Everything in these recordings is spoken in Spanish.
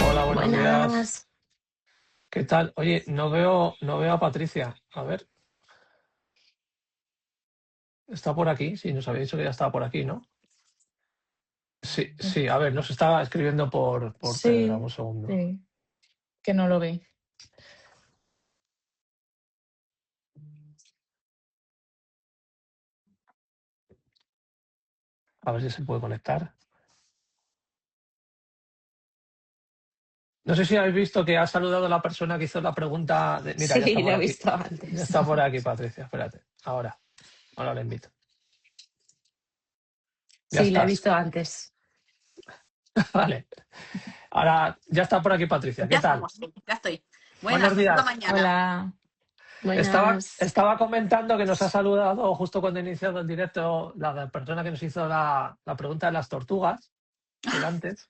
Hola, buenos días. Buenas. ¿Qué tal? Oye, no veo a Patricia. A ver, está por aquí. Sí, nos había dicho que ya estaba por aquí, ¿no? Sí, sí. A ver, nos estaba escribiendo por Telegram. Un Sí, segundo. sí, que no lo ve. A ver si se puede conectar. No sé si habéis visto que ha saludado a la persona que hizo la pregunta. Mira, ya está Sí, lo por he aquí. visto Ya antes. está por aquí, Patricia. Espérate. Ahora le invito. Ya Sí, la he estás. visto antes. Vale. Ahora ya está por aquí, Patricia. Ya ¿Qué tal? estamos, ya estoy. Buenos Buenas, menuda días. mañana. Hola, Estaba, buenas. estaba comentando que nos ha saludado justo cuando ha iniciado el directo la persona que nos hizo la pregunta de las tortugas, el antes.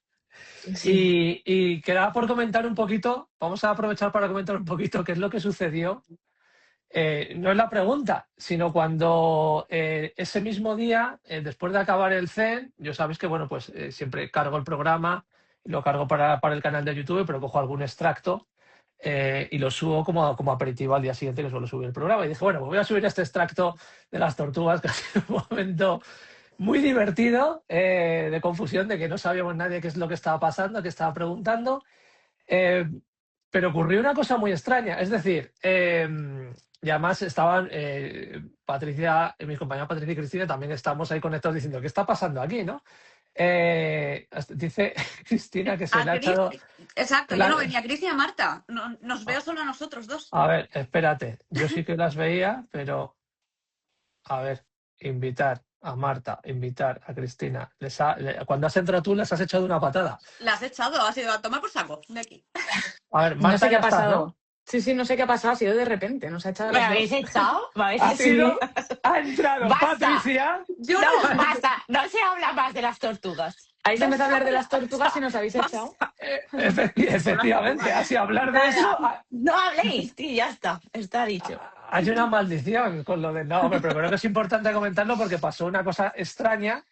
Sí. Y quedaba por comentar un poquito, vamos a aprovechar para comentar un poquito qué es lo que sucedió. No es la pregunta, sino cuando ese mismo día, después de acabar el CEN, yo sabéis que bueno, pues siempre cargo el programa, lo cargo para el canal de YouTube, pero cojo algún extracto y lo subo como aperitivo al día siguiente que suelo subir el programa. Y dije, bueno, pues voy a subir este extracto de las tortugas, que ha sido un momento muy divertido, de confusión, de que no sabíamos nadie qué es lo que estaba pasando, qué estaba preguntando. Eh, pero ocurrió una cosa muy extraña, es decir, y además estaban Patricia, mis compañeras Patricia y Cristina, también estamos ahí conectados diciendo, ¿qué está pasando aquí, no? Dice Cristina que se A le ha Cris, echado... exacto, que yo no la- venía, Cris y a Marta. Nos veo solo a nosotros dos. A ver, espérate, yo sí que las veía, pero a ver, invitar a Marta, invitar a Cristina. Cuando has entrado tú, les has echado una patada. La has echado, has ido a tomar por saco de aquí. A ver, No sé Marta qué ya ha estás, ¿no? pasado. Sí, sí, no sé qué ha pasado. Ha sido de repente. Nos ha echado a ¿Me las habéis dos. echado? ¿Me habéis Ha echado? Sí. sido, ha entrado ¡Basta! Patricia. Yo No, no. basta. No se habla más de las tortugas. Habéis No empezado a se hablar de habla. las tortugas y nos habéis echado. Basta. Son las Efectivamente, tortugas. así hablar de eso, Nada. No habléis, tío, ya está. Está dicho. hay una maldición con lo de no, hombre, pero creo que es importante comentarlo porque pasó una cosa extraña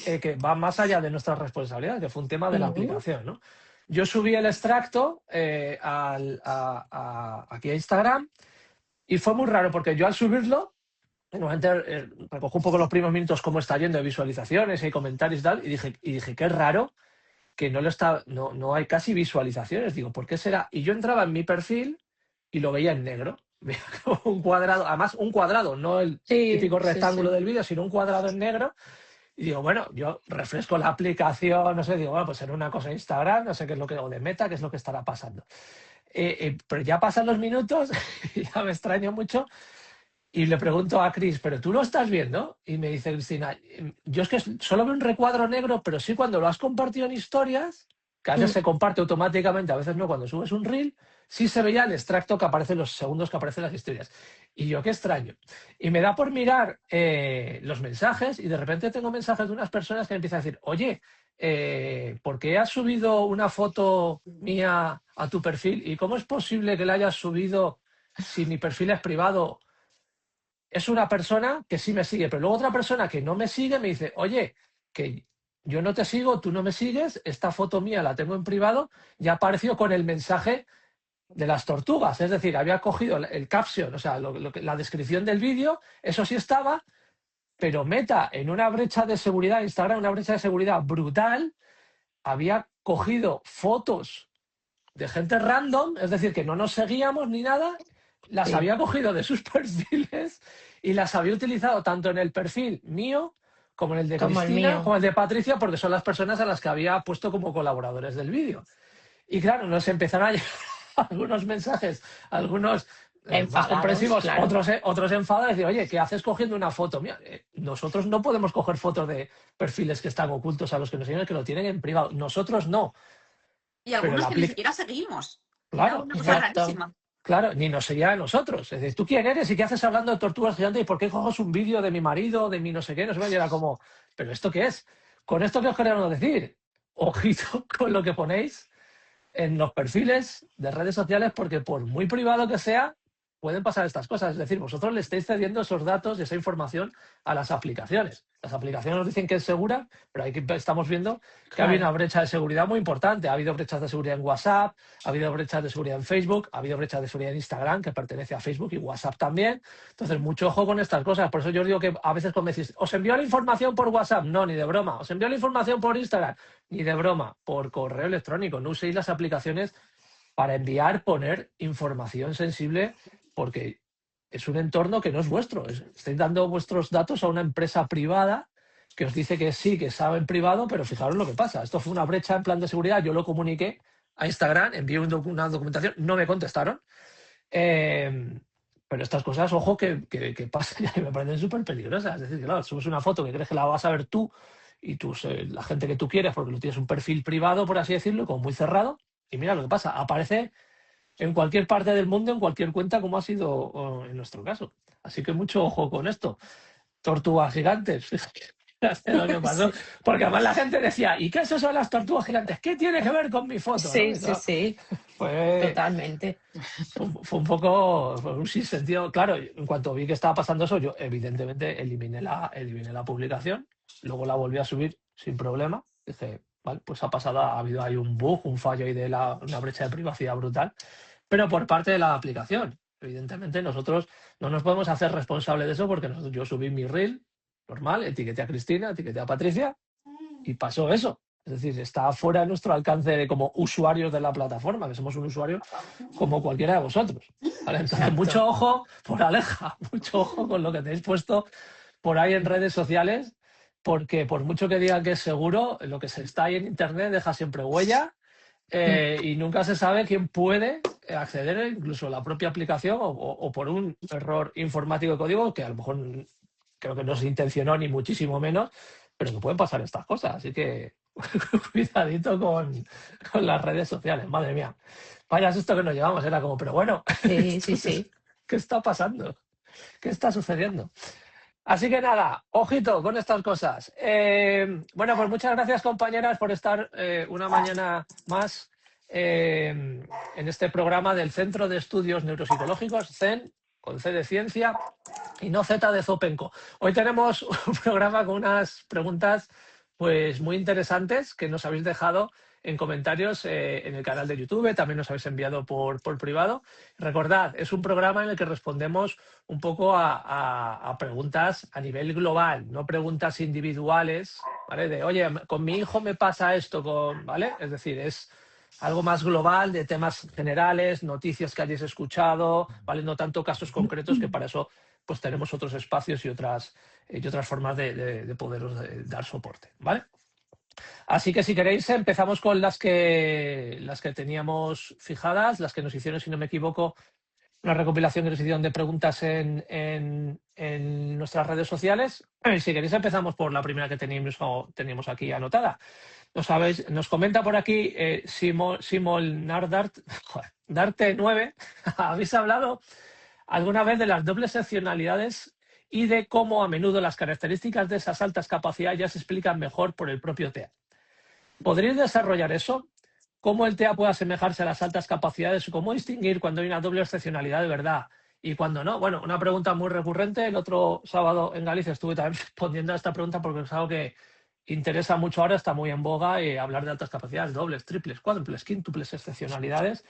que va más allá de nuestra responsabilidad, que fue un tema de la Mm. aplicación, ¿no? Yo subí el extracto aquí a Instagram y fue muy raro porque yo al subirlo, normalmente recojo un poco los primeros minutos cómo está yendo de visualizaciones y comentarios y tal, y dije, qué raro que no hay casi visualizaciones. Digo, ¿por qué será? Y yo entraba en mi perfil y lo veía en negro. Veía como un cuadrado, además un cuadrado, no el Sí, típico sí, rectángulo sí. del vídeo, sino un cuadrado en negro. Y digo, bueno, yo refresco la aplicación, no sé, digo, bueno, pues será una cosa de Instagram, no sé qué es lo que, o de Meta, qué es lo que estará pasando. Pero ya pasan los minutos, y ya me extraño mucho, y le pregunto a Chris, ¿pero tú lo estás viendo? Y me dice Cristina, yo es que solo veo un recuadro negro, pero sí cuando lo has compartido en historias, que a veces Mm. se comparte automáticamente, a veces no, cuando subes un reel, sí se veía el extracto que aparece, los segundos que aparecen las historias. Y yo, qué extraño. Y me da por mirar los mensajes y de repente tengo mensajes de unas personas que me empiezan a decir, oye, ¿por qué has subido una foto mía a tu perfil? ¿Y cómo es posible que la hayas subido si mi perfil es privado? Es una persona que sí me sigue, pero luego otra persona que no me sigue me dice, oye, que yo no te sigo, tú no me sigues, esta foto mía la tengo en privado y ha aparecido con el mensaje de las tortugas. Es decir, había cogido el caption, o sea, la descripción del vídeo, eso sí estaba, pero Meta, en una brecha de seguridad, Instagram, una brecha de seguridad brutal, había cogido fotos de gente random, es decir, que no nos seguíamos ni nada, las Sí, había cogido de sus perfiles y las había utilizado tanto en el perfil mío como en el de como el Cristina, mío. como el de Patricia, porque son las personas a las que había puesto como colaboradores del vídeo. Y claro, nos empezaron a llegar algunos mensajes, algunos más Enfadados, comprensivos, claro. otros enfadados, decir, oye, ¿qué haces cogiendo una foto? Mira, nosotros no podemos coger fotos de perfiles que están ocultos a los que nos siguen, que lo tienen en privado. Nosotros no, Y pero algunos la que ni aplicación... siquiera seguimos. Era Claro, una cosa pero Exacto. rarísima. Claro, ni nos seguía a nosotros. Es decir, ¿tú quién eres y qué haces hablando de tortugas gigantes? ¿Y por qué coges un vídeo de mi marido, de mi no sé qué? No sé qué. Y era como, ¿pero esto qué es? Con esto que os queremos decir, ojito con lo que ponéis en los perfiles de redes sociales, porque por muy privado que sea, pueden pasar estas cosas. Es decir, vosotros le estáis cediendo esos datos y esa información a las aplicaciones. Las aplicaciones nos dicen que es segura, pero aquí estamos viendo que ha habido una brecha de seguridad muy importante. Ha habido brechas de seguridad en WhatsApp, ha habido brechas de seguridad en Facebook, ha habido brechas de seguridad en Instagram, que pertenece a Facebook, y WhatsApp también. Entonces, mucho ojo con estas cosas. Por eso yo os digo que a veces cuando me decís, ¿os envío la información por WhatsApp? No, ni de broma. ¿Os envío la información por Instagram? Ni de broma. Por correo electrónico. No uséis las aplicaciones para enviar, poner información sensible, porque es un entorno que no es vuestro. Estáis dando vuestros datos a una empresa privada que os dice que sí, que sabe en privado, pero fijaros lo que pasa. Esto fue una brecha en plan de seguridad. Yo lo comuniqué a Instagram, envié una documentación, no me contestaron. Pero estas cosas, ojo, que pasan y me parecen súper peligrosas. Es decir, claro, subes una foto que crees que la vas a ver tú y la gente que tú quieres, porque lo tienes un perfil privado, por así decirlo, como muy cerrado. Y mira lo que pasa, aparece en cualquier parte del mundo, en cualquier cuenta, como ha sido en nuestro caso. Así que mucho ojo con esto. Tortugas gigantes, fíjate lo que pasó. Porque además la gente decía, ¿y qué eso son las tortugas gigantes? ¿Qué tiene que ver con mi foto? Sí, ¿no? sí, sí. Fue, Totalmente. fue un poco un sinsentido. Claro, en cuanto vi que estaba pasando eso, yo evidentemente eliminé la publicación, luego la volví a subir sin problema. Dije, vale, pues ha pasado, ha habido ahí un bug, un fallo ahí de una brecha de privacidad brutal, pero por parte de la aplicación. Evidentemente nosotros no nos podemos hacer responsables de eso, porque yo subí mi reel normal, etiqueté a Cristina, etiqueté a Patricia y pasó eso. Es decir, está fuera de nuestro alcance como usuarios de la plataforma, que somos un usuario como cualquiera de vosotros. ¿Vale? Entonces, Exacto. mucho ojo por Aleja, mucho ojo con lo que tenéis puesto por ahí en redes sociales, porque por mucho que digan que es seguro, lo que se está ahí en Internet deja siempre huella, y nunca se sabe quién puede acceder incluso a la propia aplicación o por un error informático de código, que a lo mejor creo que no se intencionó ni muchísimo menos, pero que pueden pasar estas cosas. Así que cuidadito con las redes sociales, madre mía. Vaya susto que nos llevamos, era como, pero bueno, Sí, sí, sí. ¿qué está pasando? ¿Qué está sucediendo? Así que nada, ojito con estas cosas. Bueno, pues muchas gracias, compañeras, por estar una mañana más en este programa del Centro de Estudios Neuropsicológicos, CEN, con C de ciencia y no Z de Zopenco. Hoy tenemos un programa con unas preguntas pues muy interesantes que nos habéis dejado en comentarios en el canal de YouTube, también nos habéis enviado por privado. Recordad, es un programa en el que respondemos un poco a preguntas a nivel global, no preguntas individuales, ¿vale? De, oye, con mi hijo me pasa esto, ¿vale? Es decir, es algo más global, de temas generales, noticias que hayáis escuchado, ¿vale? No tanto casos concretos, que para eso pues tenemos otros espacios y otras formas de poderos dar soporte, ¿vale? Así que si queréis empezamos con las que teníamos fijadas, las que nos hicieron, si no me equivoco, una recopilación que nos hicieron de preguntas en nuestras redes sociales. Si queréis empezamos por la primera que teníamos aquí anotada. Nos comenta por aquí Simol Nardart, Darte 9. ¿Habéis hablado alguna vez de las dobles seccionalidades y de cómo a menudo las características de esas altas capacidades ya se explican mejor por el propio TEA? ¿Podríais desarrollar eso? ¿Cómo el TEA puede asemejarse a las altas capacidades? ¿Cómo distinguir cuando hay una doble excepcionalidad de verdad y cuando no? Bueno, una pregunta muy recurrente. El otro sábado en Galicia estuve también respondiendo a esta pregunta porque es algo que interesa mucho ahora, está muy en boga hablar de altas capacidades, dobles, triples, cuádruples, quíntuples excepcionalidades.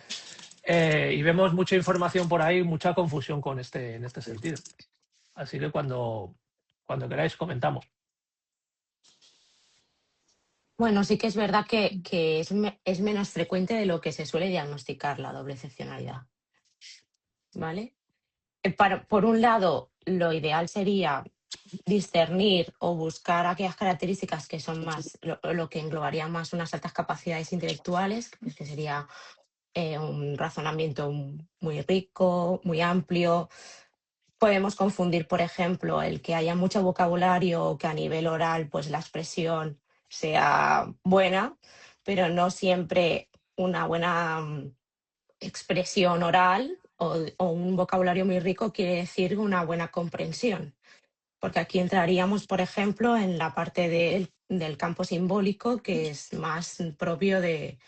Y vemos mucha información por ahí, mucha confusión en este sentido. Así que cuando queráis comentamos. Bueno, sí que es verdad que es menos frecuente de lo que se suele diagnosticar la doble excepcionalidad. ¿Vale? Por un lado, lo ideal sería discernir o buscar aquellas características que son más lo que englobaría más unas altas capacidades intelectuales, que sería un razonamiento muy rico, muy amplio. Podemos confundir, por ejemplo, el que haya mucho vocabulario o que a nivel oral pues la expresión sea buena, pero no siempre una buena expresión oral o un vocabulario muy rico quiere decir una buena comprensión. Porque aquí entraríamos, por ejemplo, en la parte del campo simbólico, que es más propio de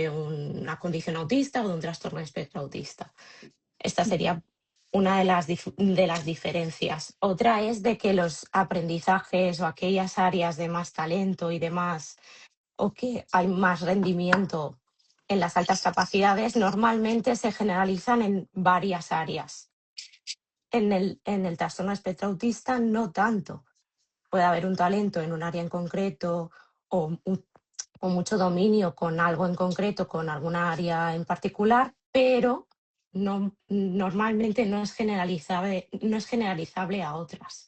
una condición autista o de un trastorno de espectro autista. Esta sería una de las diferencias. Otra es de que los aprendizajes o aquellas áreas de más talento y demás, o que hay más rendimiento en las altas capacidades, normalmente se generalizan en varias áreas. En el trastorno de espectro autista no tanto. Puede haber un talento en un área en concreto o mucho dominio con algo en concreto, con alguna área en particular, pero normalmente no es generalizable a otras.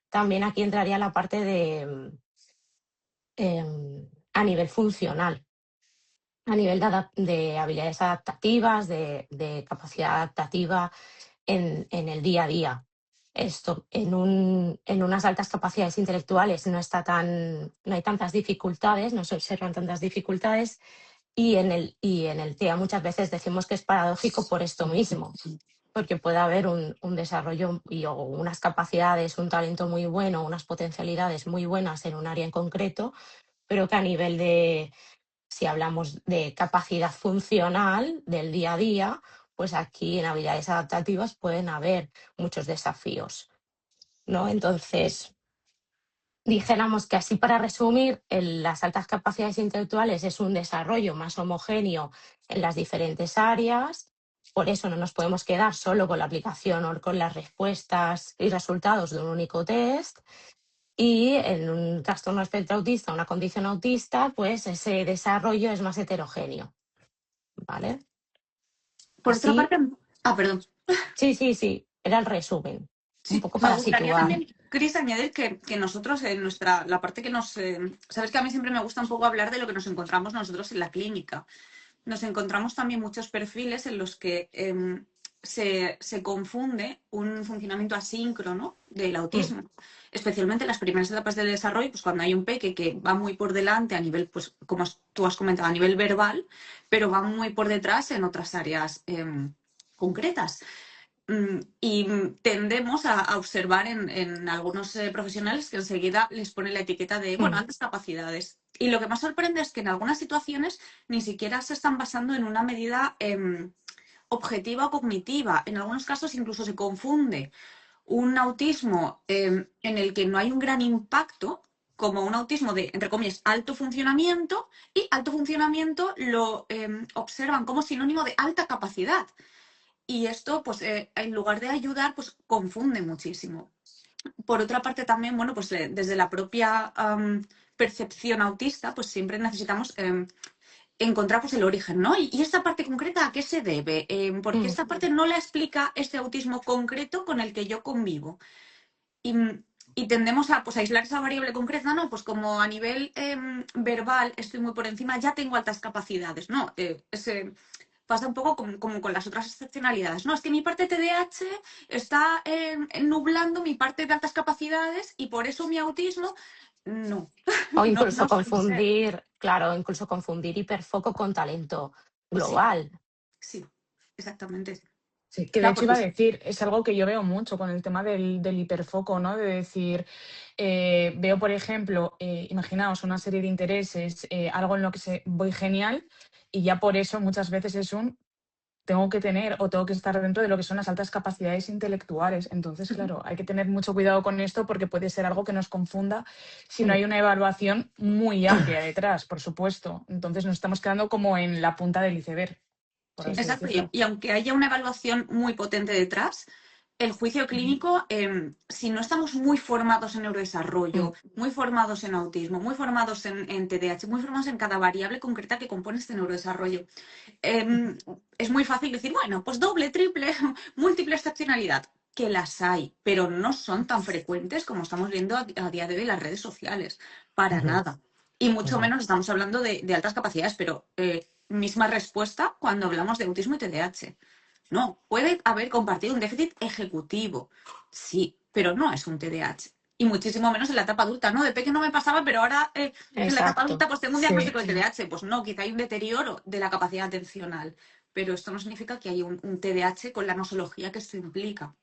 También aquí entraría la parte a nivel funcional, a nivel de habilidades adaptativas, de capacidad adaptativa en el día a día. Esto en unas altas capacidades intelectuales no hay tantas dificultades, no se observan tantas dificultades, y en el TEA muchas veces decimos que es paradójico por esto mismo, porque puede haber un desarrollo o unas capacidades, un talento muy bueno, unas potencialidades muy buenas en un área en concreto, pero que a nivel si hablamos de capacidad funcional del día a día, pues aquí en habilidades adaptativas pueden haber muchos desafíos, ¿no? Entonces, dijéramos que así para resumir, las altas capacidades intelectuales es un desarrollo más homogéneo en las diferentes áreas, por eso no nos podemos quedar solo con la aplicación o con las respuestas y resultados de un único test. Y en un trastorno espectro autista, una condición autista, pues ese desarrollo es más heterogéneo, ¿vale? Por otra parte, perdón. Sí, era el resumen. Sí, un poco me para gustaría situar. también, Cris, añadir que nosotros en la parte que nos... sabes que a mí siempre me gusta un poco hablar de lo que nos encontramos nosotros en la clínica. Nos encontramos también muchos perfiles en los que se confunde un funcionamiento asíncrono del autismo, especialmente en las primeras etapas del desarrollo, pues cuando hay un peque que va muy por delante a nivel, pues como tú has comentado, a nivel verbal, pero va muy por detrás en otras áreas concretas. Y tendemos a observar en algunos profesionales que enseguida les pone la etiqueta de, bueno, altas capacidades. Y lo que más sorprende es que en algunas situaciones ni siquiera se están basando en una medida objetiva o cognitiva. En algunos casos incluso se confunde un autismo en el que no hay un gran impacto, como un autismo de, entre comillas, alto funcionamiento, y alto funcionamiento lo observan como sinónimo de alta capacidad. Y esto, pues, en lugar de ayudar, pues confunde muchísimo. Por otra parte, también, bueno, pues desde la propia percepción autista, pues siempre necesitamos encontrar pues, el origen, ¿no? Y esta parte concreta, ¿a qué se debe? Porque esta parte no la explica este autismo concreto con el que yo convivo. Y tendemos a pues, aislar esa variable concreta, ¿no? Pues como a nivel verbal estoy muy por encima, ya tengo altas capacidades, ¿no? Pasa un poco como con las otras excepcionalidades. No, es que mi parte TDAH está nublando mi parte de altas capacidades y por eso mi autismo, no. O incluso no confundir, claro, incluso confundir hiperfoco con talento global. Sí, exactamente. Sí, que de hecho iba a decir, es algo que yo veo mucho con el tema del hiperfoco, ¿no? De decir, veo, por ejemplo, imaginaos una serie de intereses, algo en lo que voy genial, y ya por eso muchas veces es tengo que tener o tengo que estar dentro de lo que son las altas capacidades intelectuales. Entonces, claro, hay que tener mucho cuidado con esto porque puede ser algo que nos confunda si no hay una evaluación muy amplia detrás, por supuesto. Entonces nos estamos quedando como en la punta del iceberg. Sí, exacto, y aunque haya una evaluación muy potente detrás, el juicio clínico, si no estamos muy formados en neurodesarrollo, muy formados en autismo, muy formados en TDAH, muy formados en cada variable concreta que compone este neurodesarrollo, es muy fácil decir, bueno, pues doble, triple, múltiple excepcionalidad, que las hay, pero no son tan frecuentes como estamos viendo a día de hoy en las redes sociales, para nada. Y mucho menos estamos hablando de altas capacidades, pero misma respuesta cuando hablamos de autismo y TDAH. No, puede haber compartido un déficit ejecutivo, sí, pero no es un TDAH. Y muchísimo menos en la etapa adulta, ¿no? De pequeño no me pasaba, pero ahora en la etapa adulta pues tengo un diagnóstico de TDAH. Pues no, quizá hay un deterioro de la capacidad atencional, pero esto no significa que haya un TDAH con la nosología que esto implica.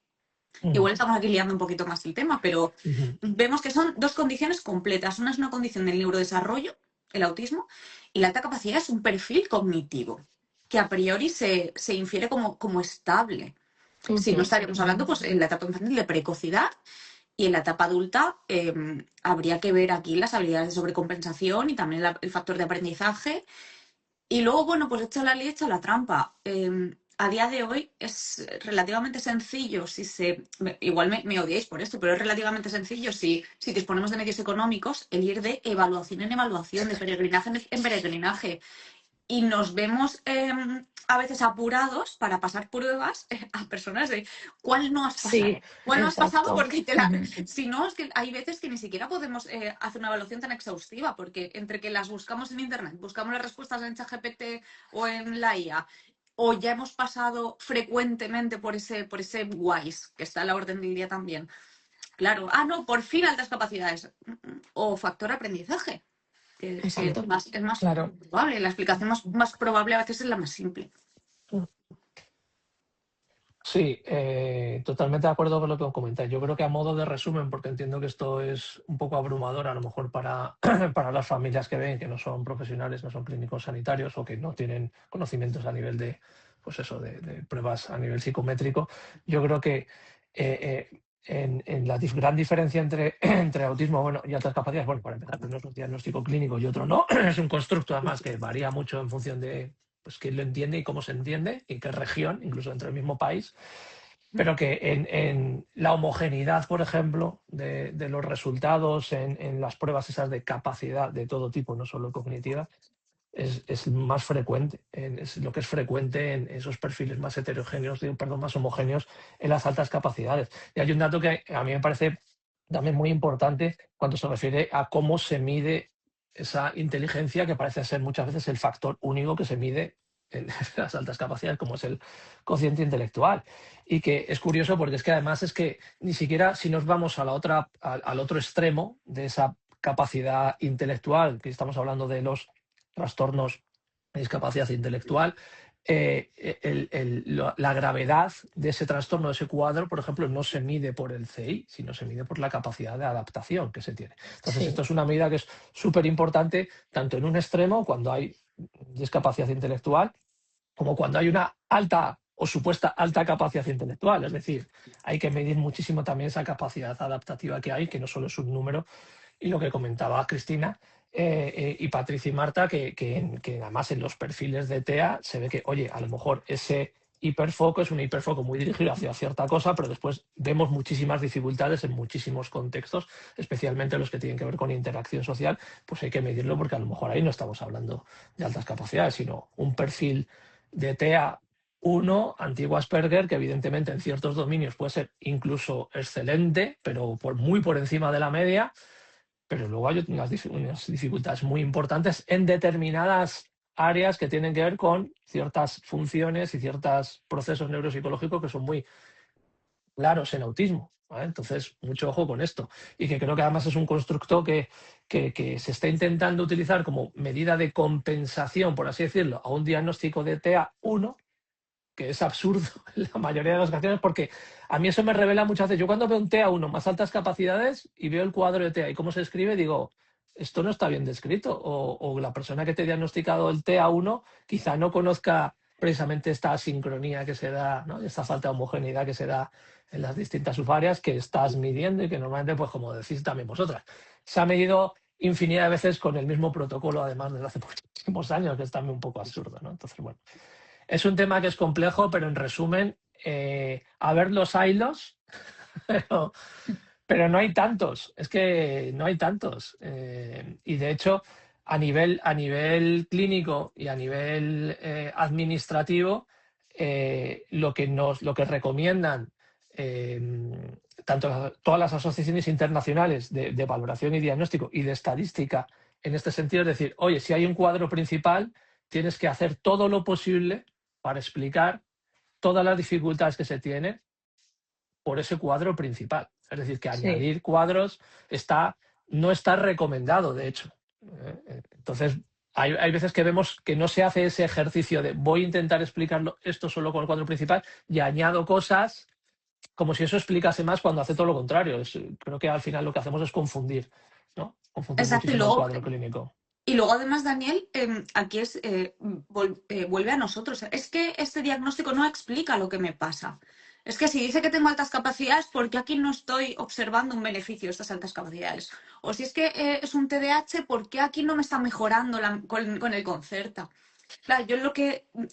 Ujú, Igual estamos aquí liando un poquito más el tema, pero ujú. vemos que son dos condiciones completas. Una es una condición del neurodesarrollo, el autismo, y la alta capacidad es un perfil cognitivo, que a priori se infiere como estable. Si no Ujú. estaríamos hablando, pues en la etapa infantil de precocidad, y en la etapa adulta habría que ver aquí las habilidades de sobrecompensación y también el factor de aprendizaje. Y luego, bueno, pues hecho la ley, hecho la trampa. A día de hoy es relativamente sencillo, igual me odiáis por esto, pero es relativamente sencillo si disponemos de medios económicos, el ir de evaluación en evaluación, de peregrinaje en peregrinaje. Y nos vemos a veces apurados para pasar pruebas a personas de ¿cuál no has pasado? Sí, ¿Cuál no has pasado? exacto. Porque Ujú. si no, es que hay veces que ni siquiera podemos hacer una evaluación tan exhaustiva, porque entre que las buscamos en internet, buscamos las respuestas en ChatGPT o en la IA, o ya hemos pasado frecuentemente por ese WISE, que está a la orden del día también. Claro, no, por fin altas capacidades. O factor aprendizaje, que Exacto. es más Claro. probable. La explicación más probable a veces es la más simple. Sí, totalmente de acuerdo con lo que comentáis. Yo creo que a modo de resumen, porque entiendo que esto es un poco abrumador a lo mejor para, para las familias que ven que no son profesionales, no son clínicos sanitarios o que no tienen conocimientos a nivel de, pues eso, de pruebas a nivel psicométrico. Yo creo que en la gran diferencia entre autismo, bueno, y altas capacidades, bueno, para empezar, uno es un diagnóstico clínico y otro no, es un constructo además que varía mucho en función de pues quién lo entiende y cómo se entiende, y qué región, incluso dentro del mismo país, pero que en la homogeneidad, por ejemplo, de los resultados en las pruebas esas de capacidad de todo tipo, no solo cognitiva, es más frecuente, es lo que es frecuente en esos perfiles más heterogéneos, perdón, más homogéneos en las altas capacidades. Y hay un dato que a mí me parece también muy importante cuando se refiere a cómo se mide esa inteligencia, que parece ser muchas veces el factor único que se mide en las altas capacidades, como es el cociente intelectual. Y que es curioso porque es que además es que ni siquiera si nos vamos a al otro extremo de esa capacidad intelectual, que estamos hablando de los trastornos de discapacidad intelectual, la gravedad de ese trastorno, de ese cuadro, por ejemplo, no se mide por el CI, sino se mide por la capacidad de adaptación que se tiene. Entonces, esto Sí, es una medida que es súper importante, tanto en un extremo, cuando hay discapacidad intelectual, como cuando hay una alta o supuesta alta capacidad intelectual. Es decir, hay que medir muchísimo también esa capacidad adaptativa que hay, que no solo es un número, y lo que comentaba Cristina y Patricia y Marta, que además en los perfiles de TEA se ve que, oye, a lo mejor ese hiperfoco es un hiperfoco muy dirigido hacia cierta cosa, pero después vemos muchísimas dificultades en muchísimos contextos, especialmente los que tienen que ver con interacción social, pues hay que medirlo porque a lo mejor ahí no estamos hablando de altas capacidades, sino un perfil de TEA 1, antiguo Asperger, que evidentemente en ciertos dominios puede ser incluso excelente, pero muy por encima de la media, pero luego hay unas dificultades muy importantes en determinadas áreas que tienen que ver con ciertas funciones y ciertos procesos neuropsicológicos que son muy claros en autismo, ¿vale? Entonces, mucho ojo con esto. Y que creo que además es un constructo que se está intentando utilizar como medida de compensación, por así decirlo, a un diagnóstico de TEA1, que es absurdo en la mayoría de las ocasiones, porque a mí eso me revela muchas veces. Yo cuando veo un TEA1 más altas capacidades y veo el cuadro de TEA y cómo se escribe, digo, esto no está bien descrito. O la persona que te ha diagnosticado el TEA1 quizá no conozca precisamente esta asincronía que se da, ¿no? Esta falta de homogeneidad que se da en las distintas subáreas que estás midiendo y que normalmente, pues como decís también vosotras, se ha medido infinidad de veces con el mismo protocolo, además desde hace muchísimos años, que es también un poco absurdo, ¿no? Entonces, bueno. Es un tema que es complejo, pero en resumen, a ver los hilos, pero, pero no hay tantos. Es que no hay tantos. Y de hecho, a nivel clínico y a nivel administrativo, lo que recomiendan tanto todas las asociaciones internacionales de valoración y diagnóstico y de estadística en este sentido, es decir, oye, si hay un cuadro principal, tienes que hacer todo lo posible para explicar todas las dificultades que se tienen por ese cuadro principal. Es decir, que Sí. añadir cuadros no está recomendado, de hecho. Entonces, hay veces que vemos que no se hace ese ejercicio de voy a intentar explicarlo esto solo con el cuadro principal y añado cosas como si eso explicase más cuando hace todo lo contrario. Creo que al final lo que hacemos es confundir, ¿no? Confundir Exacto, muchísimo el cuadro clínico. y luego además, Daniel, aquí vuelve a nosotros. Es que este diagnóstico no explica lo que me pasa. Es que si dice que tengo altas capacidades, ¿por qué aquí no estoy observando un beneficio de estas altas capacidades? O si es que es un TDAH, ¿por qué aquí no me está mejorando con el Concerta? Claro,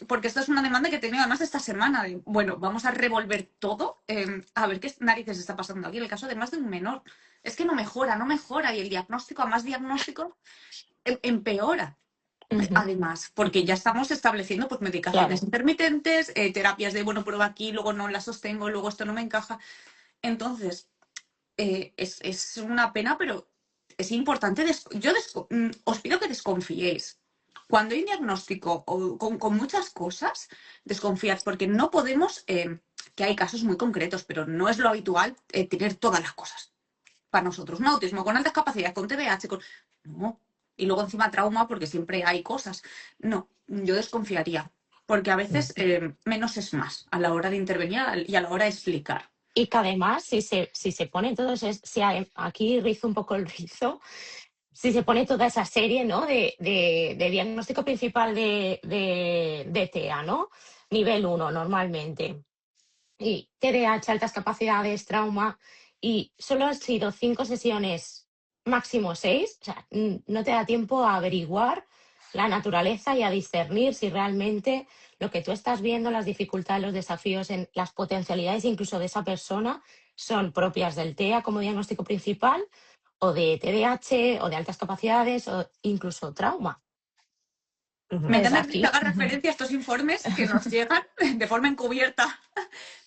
porque esto es una demanda que he tenido además esta semana, bueno, vamos a revolver todo, a ver qué narices está pasando aquí, en el caso además de un menor. Es que no mejora, y el diagnóstico, a más diagnóstico, empeora. Además, porque ya estamos estableciendo pues medicaciones intermitentes, terapias de, bueno, prueba aquí, luego no la sostengo, luego esto no me encaja. Entonces, es una pena, pero es importante. Os pido que desconfiéis. Cuando hay un diagnóstico o con muchas cosas, desconfiad, porque no podemos, que hay casos muy concretos, pero no es lo habitual tener todas las cosas. Para nosotros, un autismo con altas capacidades, con TDAH, no. Y luego encima trauma, porque siempre hay cosas. No, yo desconfiaría, porque a veces menos es más a la hora de intervenir y a la hora de explicar. Y que además, si se pone todo eso, aquí rizo un poco el rizo, si se pone toda esa serie, ¿no? de diagnóstico principal de TEA, ¿no? Nivel 1 normalmente. Y TDAH, altas capacidades, trauma, y solo han sido 5 sesiones, máximo 6, o sea, no te da tiempo a averiguar la naturaleza y a discernir si realmente lo que tú estás viendo, las dificultades, los desafíos, las potencialidades incluso de esa persona son propias del TEA como diagnóstico principal o de TDAH o de altas capacidades o incluso trauma. Me encanta que haga referencia a estos informes que nos llegan de forma encubierta.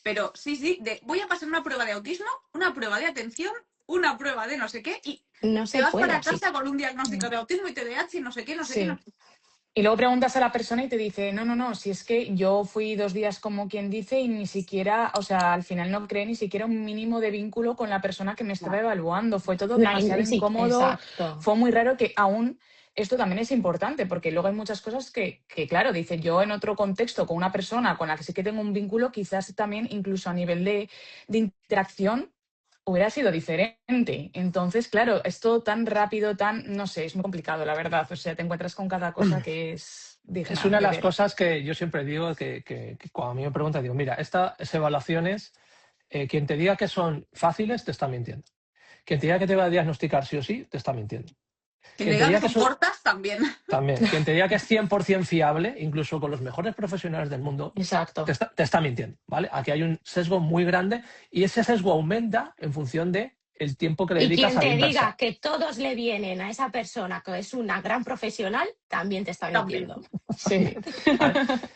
Pero sí, voy a pasar una prueba de autismo, una prueba de atención, una prueba de no sé qué, y no te vas para casa con un diagnóstico de autismo y TDAH y no sé qué. Y luego preguntas a la persona y te dice, no, si es que yo fui 2 días como quien dice y ni siquiera, o sea, al final no creé ni siquiera un mínimo de vínculo con la persona que me estaba evaluando. Fue todo demasiado incómodo, exacto. Fue muy raro que aún... Esto también es importante porque luego hay muchas cosas que, claro, dice yo en otro contexto con una persona con la que sí que tengo un vínculo, quizás también incluso a nivel de interacción hubiera sido diferente. Entonces, claro, es todo tan rápido, no sé, es muy complicado, la verdad. O sea, te encuentras con cada cosa que es digna. Es una de las cosas que yo siempre digo, que cuando a mí me preguntan, digo, mira, estas evaluaciones, quien te diga que son fáciles, te está mintiendo. Quien te diga que te va a diagnosticar sí o sí, te está mintiendo. Quien te diga que son cortas, también. También. Quien te diga que es 100% fiable, incluso con los mejores profesionales del mundo, exacto, te está mintiendo, ¿vale? Aquí hay un sesgo muy grande y ese sesgo aumenta en función de el tiempo que le dedicas a la inversa. Y quien te diga que todos le vienen a esa persona que es una gran profesional, también te está mintiendo. Sí.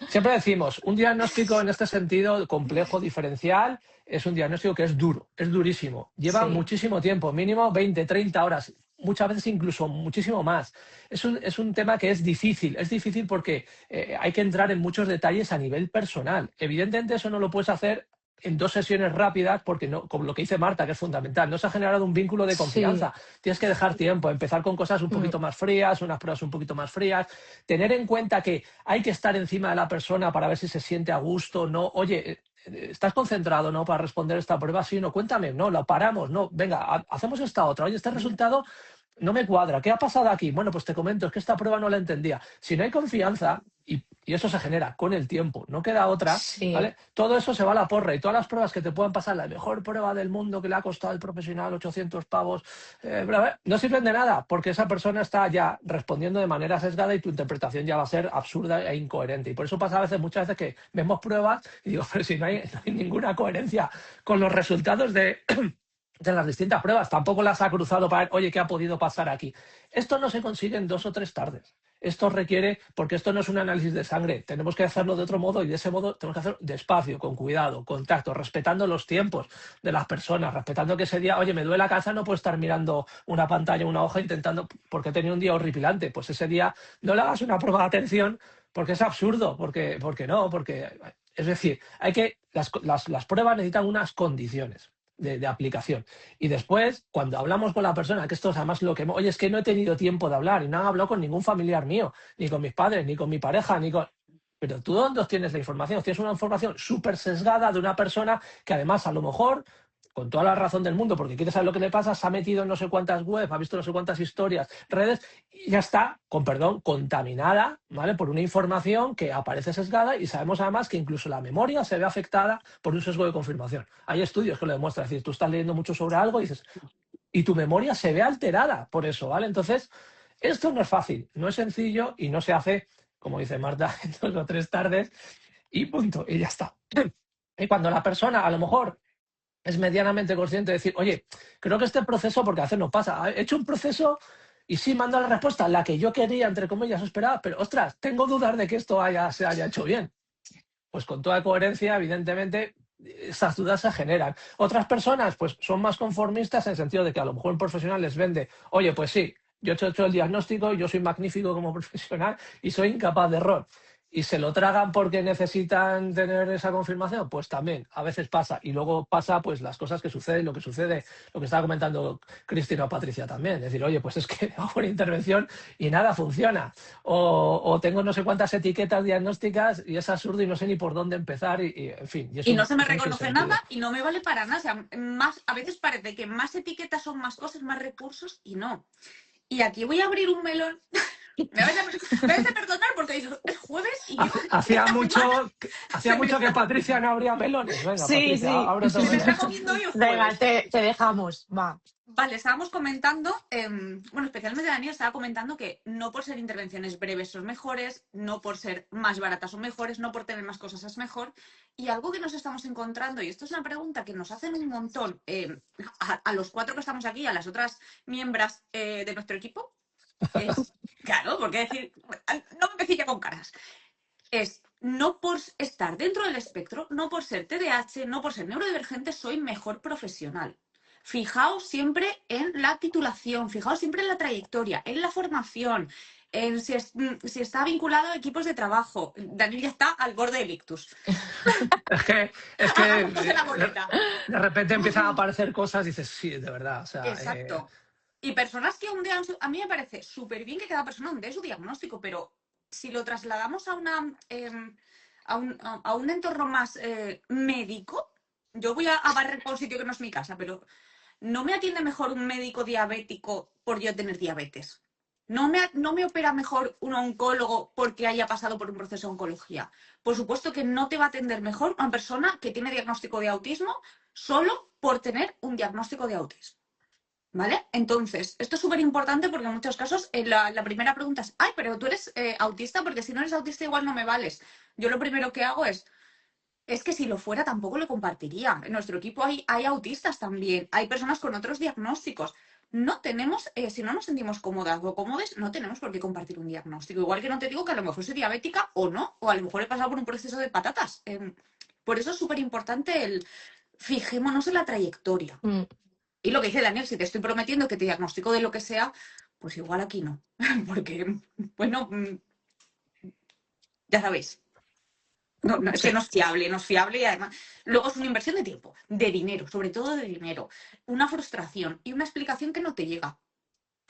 Siempre decimos, un diagnóstico en este sentido complejo, diferencial, es un diagnóstico que es duro, es durísimo. Lleva muchísimo tiempo, mínimo 20, 30 horas. Muchas veces incluso muchísimo más. Es un tema que es difícil porque hay que entrar en muchos detalles a nivel personal. Evidentemente eso no lo puedes hacer en 2 sesiones rápidas porque no, como lo que dice Marta, que es fundamental, no se ha generado un vínculo de confianza. Tienes que dejar tiempo, empezar con cosas un poquito más frías, unas pruebas un poquito más frías, tener en cuenta que hay que estar encima de la persona para ver si se siente a gusto, no, oye, ¿estás concentrado, no, para responder esta prueba? Sí, no, cuéntame, no, la paramos, no, venga, hacemos esta otra, oye, este resultado no me cuadra, ¿qué ha pasado aquí? Bueno, pues te comento, es que esta prueba no la entendía. Si no hay confianza, y eso se genera con el tiempo, no queda otra, ¿vale? Todo eso se va a la porra y todas las pruebas que te puedan pasar, la mejor prueba del mundo que le ha costado al profesional 800 pavos, no sirven de nada porque esa persona está ya respondiendo de manera sesgada y tu interpretación ya va a ser absurda e incoherente. Y por eso pasa muchas veces que vemos pruebas y digo, pero si no hay ninguna coherencia con los resultados de las distintas pruebas, tampoco las ha cruzado para ver, oye, ¿qué ha podido pasar aquí? Esto no se consigue en 2 o 3 tardes. Esto requiere, porque esto no es un análisis de sangre, tenemos que hacerlo de otro modo y de ese modo tenemos que hacerlo despacio, con cuidado, contacto, respetando los tiempos de las personas, respetando que ese día, oye, me duele la cabeza, no puedo estar mirando una pantalla, una hoja intentando, porque he tenido un día horripilante, pues ese día no le hagas una prueba de atención porque es absurdo, porque es decir, las pruebas necesitan unas condiciones. de aplicación. Y después, cuando hablamos con la persona, que esto es además lo que... Oye, es que no he tenido tiempo de hablar y no he hablado con ningún familiar mío, ni con mis padres, ni con mi pareja, ni con... Pero ¿tú dónde obtienes la información? Tienes una información súper sesgada de una persona que además a lo mejor, con toda la razón del mundo, porque quiere saber lo que le pasa, se ha metido en no sé cuántas webs, ha visto no sé cuántas historias, redes, y ya está, con perdón, contaminada, ¿vale? Por una información que aparece sesgada, y sabemos además que incluso la memoria se ve afectada por un sesgo de confirmación. Hay estudios que lo demuestran, es decir, tú estás leyendo mucho sobre algo y dices, y tu memoria se ve alterada por eso, ¿vale? Entonces, esto no es fácil, no es sencillo y no se hace, como dice Marta, en 2 o 3 tardes y punto, y ya está. Y cuando la persona a lo mejor es medianamente consciente de decir, oye, creo que este proceso, porque a veces nos pasa, he hecho un proceso y sí mando la respuesta, la que yo quería, entre comillas, o esperaba, pero ostras, tengo dudas de que esto se haya hecho bien. Pues con toda coherencia, evidentemente, esas dudas se generan. Otras personas, pues son más conformistas en el sentido de que a lo mejor un profesional les vende, oye, pues sí, yo he hecho el diagnóstico, yo soy magnífico como profesional y soy incapaz de error. Y se lo tragan porque necesitan tener esa confirmación, pues también a veces pasa. Y luego pasa pues las cosas que suceden, lo que estaba comentando Cristina o Patricia también. Decir, oye, pues es que hago una intervención y nada funciona. O tengo no sé cuántas etiquetas diagnósticas y es absurdo y no sé ni por dónde empezar. En fin. Y no se me reconoce nada y no me vale para nada. O sea, a veces parece que más etiquetas son más cosas, más recursos y no. Y aquí voy a abrir un melón. Me vais a perdonar porque es jueves y yo... Hacía mucho que Patricia no abría melones. Venga, sí, Patricia, sí. abre todo. Me está comiendo hoy el jueves. Venga, te dejamos, va. Vale, estábamos comentando, bueno, especialmente Daniel estaba comentando que no por ser intervenciones breves son mejores, no por ser más baratas son mejores, no por tener más cosas es mejor. Y algo que nos estamos encontrando, y esto es una pregunta que nos hacen un montón a los 4 que estamos aquí, a las otras miembros de nuestro equipo, es, claro, porque decir, no me empecé ya con caras, es no por estar dentro del espectro, no por ser TDAH, no por ser neurodivergente, soy mejor profesional. Fijaos siempre en la titulación, fijaos siempre en la trayectoria, en la formación, en si está vinculado a equipos de trabajo. Daniel ya está al borde del ictus. Es que de repente empiezan a aparecer cosas y dices, sí, de verdad. O sea, exacto. Y personas que ondean, a mí me parece súper bien que cada persona ondee su diagnóstico, pero si lo trasladamos a un entorno más médico, yo voy a barrer por un sitio que no es mi casa, pero no me atiende mejor un médico diabético por yo tener diabetes. No me opera mejor un oncólogo porque haya pasado por un proceso de oncología. Por supuesto que no te va a atender mejor una persona que tiene diagnóstico de autismo solo por tener un diagnóstico de autismo. ¿Vale? Entonces, esto es súper importante porque en muchos casos la primera pregunta es, ay, pero tú eres autista, porque si no eres autista igual no me vales. Yo lo primero que hago es que si lo fuera tampoco lo compartiría. En nuestro equipo hay autistas también, hay personas con otros diagnósticos. No tenemos, si no nos sentimos cómodas o cómodes, no tenemos por qué compartir un diagnóstico. Igual que no te digo que a lo mejor soy diabética o no, o a lo mejor he pasado por un proceso de patatas. Por eso es súper importante fijémonos en la trayectoria. Y lo que dice Daniel, si te estoy prometiendo que te diagnostico de lo que sea, pues igual aquí no. Porque, bueno, ya sabéis. No, es que no es fiable y además luego es una inversión de tiempo, de dinero, sobre todo de dinero, una frustración y una explicación que no te llega.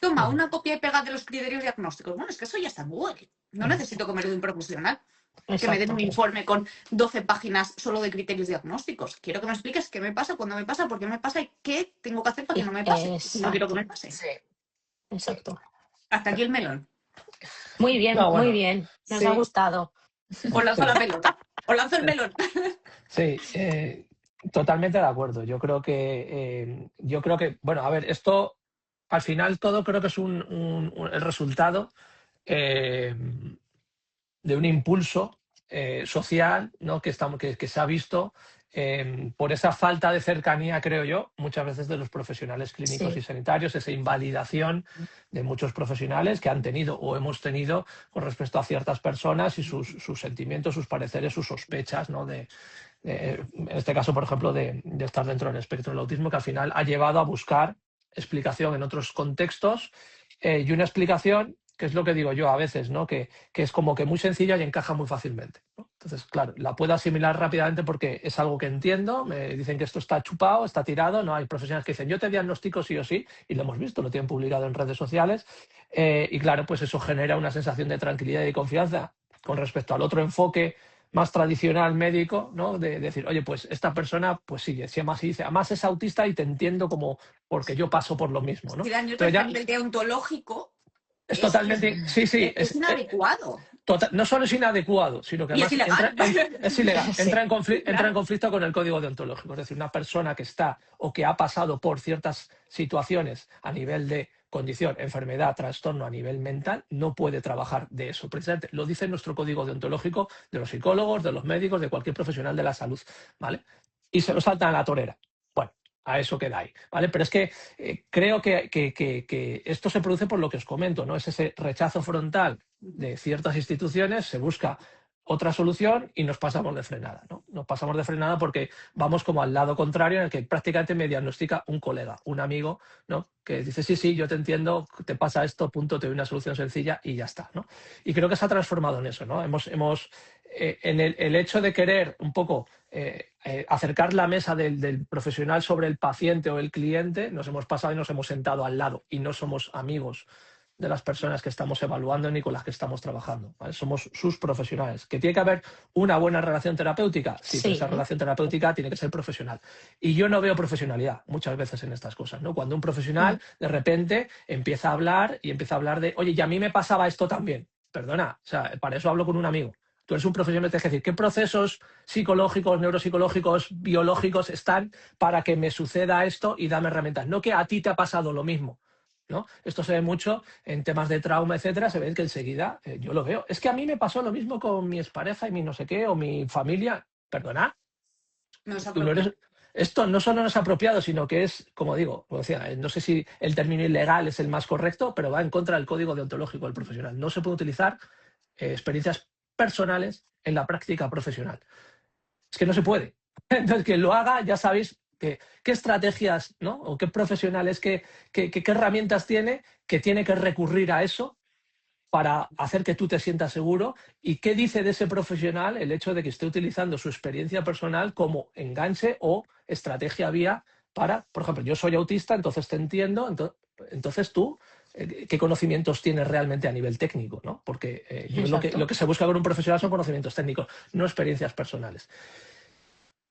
Toma, una copia y pega de los criterios diagnósticos. Bueno, es que eso ya está en Google. No necesito comer de un profesional. Exacto. Que me den un informe con 12 páginas solo de criterios diagnósticos. Quiero que me expliques qué me pasa, cuándo me pasa, por qué me pasa y qué tengo que hacer para que no me pase. No quiero que me pase. Sí. Exacto. Hasta aquí el melón. Muy bien, no, bueno, muy bien. Nos ha gustado. Os lanzo la pelota. Os lanzo el melón. Sí, totalmente de acuerdo. Yo creo que, bueno, a ver, esto al final todo creo que es el resultado de un impulso social, ¿no? que se ha visto por esa falta de cercanía, creo yo, muchas veces de los profesionales clínicos y sanitarios, esa invalidación de muchos profesionales que han tenido o hemos tenido con respecto a ciertas personas y sus sentimientos, sus pareceres, sus sospechas, ¿no? En este caso, por ejemplo, de estar dentro del espectro del autismo, que al final ha llevado a buscar explicación en otros contextos y una explicación que es lo que digo yo a veces, ¿no? Que es como que muy sencilla y encaja muy fácilmente, ¿no? Entonces, claro, la puedo asimilar rápidamente porque es algo que entiendo, me dicen que esto está chupado, está tirado, no hay profesionales que dicen yo te diagnostico sí o sí, y lo hemos visto, lo tienen publicado en redes sociales, y claro, pues eso genera una sensación de tranquilidad y de confianza con respecto al otro enfoque más tradicional médico, ¿no? De decir, oye, pues esta persona, pues sí, además es autista y te entiendo como porque yo paso por lo mismo, ¿no? Si daño Entonces ya a nivel deontológico es totalmente, sí, es inadecuado. No solo es inadecuado, sino que Y es además ilegal. es ilegal, Sí, entra en Claro. conflicto con el código deontológico. Es decir, una persona que está o que ha pasado por ciertas situaciones a nivel de condición, enfermedad, trastorno a nivel mental, no puede trabajar de eso. Precisamente lo dice nuestro código deontológico de los psicólogos, de los médicos, de cualquier profesional de la salud, ¿vale? Y se lo saltan a la torera. Bueno, a eso queda ahí, ¿vale? Pero es que creo que esto se produce por lo que os comento, ¿no? Es ese rechazo frontal de ciertas instituciones, se busca otra solución y nos pasamos de frenada, ¿no? Nos pasamos de frenada porque vamos como al lado contrario en el que prácticamente me diagnostica un colega, un amigo, ¿no? Que dice, sí, yo te entiendo, te pasa esto, punto, te doy una solución sencilla y ya está, ¿no? Y creo que se ha transformado en eso, ¿no? En el hecho de querer un poco acercar la mesa del profesional sobre el paciente o el cliente, nos hemos pasado y nos hemos sentado al lado y no somos amigos de las personas que estamos evaluando ni con las que estamos trabajando, ¿vale? Somos sus profesionales. ¿Que tiene que haber una buena relación terapéutica? Sí, pero esa Sí, relación terapéutica tiene que ser profesional. Y yo no veo profesionalidad muchas veces en estas cosas, ¿no? Cuando un profesional de repente empieza a hablar y empieza a hablar de, oye, y a mí me pasaba esto también. Perdona, o sea, para eso hablo con un amigo. Tú eres un profesional, tienes que decir qué procesos psicológicos, neuropsicológicos, biológicos están para que me suceda esto y dame herramientas. No que a ti te ha pasado lo mismo, ¿no? Esto se ve mucho en temas de trauma, etcétera, se ve que enseguida yo lo veo. Es que a mí me pasó lo mismo con mi expareja y mi no sé qué, o mi familia. Perdona, No es tú no apropiado. eres. Esto no solo no es apropiado, sino que es, como digo, como decía, no sé si el término ilegal es el más correcto, pero va en contra del código deontológico del profesional. No se puede utilizar experiencias personales en la práctica profesional. Es que no se puede. Entonces, quien lo haga, ya sabéis qué estrategias, ¿no? O qué profesionales, qué herramientas tiene que recurrir a eso para hacer que tú te sientas seguro y qué dice de ese profesional el hecho de que esté utilizando su experiencia personal como enganche o estrategia vía para, por ejemplo, yo soy autista, entonces te entiendo, entonces tú, ¿qué conocimientos tienes realmente a nivel técnico? ¿No? Porque exacto. lo que se busca con un profesional son conocimientos técnicos, no experiencias personales.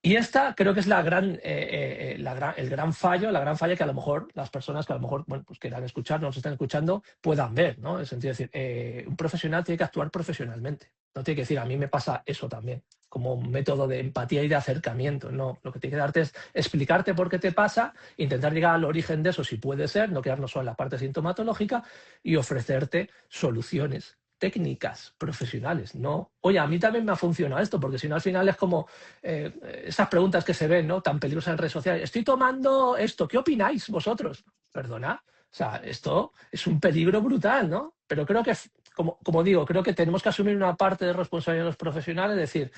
Y esta creo que es el gran fallo, la gran falla que a lo mejor las personas que a lo mejor bueno, pues quieran escuchar, nos están escuchando, puedan ver, ¿no? En el sentido de decir, un profesional tiene que actuar profesionalmente. No tiene que decir, a mí me pasa eso también, como un método de empatía y de acercamiento. No, lo que tiene que darte es explicarte por qué te pasa, intentar llegar al origen de eso si puede ser, no quedarnos solo en la parte sintomatológica y ofrecerte soluciones técnicas, profesionales, ¿no? Oye, a mí también me ha funcionado esto, porque si no al final es como esas preguntas que se ven, ¿no? Tan peligrosas en redes sociales. Estoy tomando esto, ¿qué opináis vosotros? Perdona, o sea, esto es un peligro brutal, ¿no? Pero creo que, como digo, creo que tenemos que asumir una parte de responsabilidad de los profesionales, decir,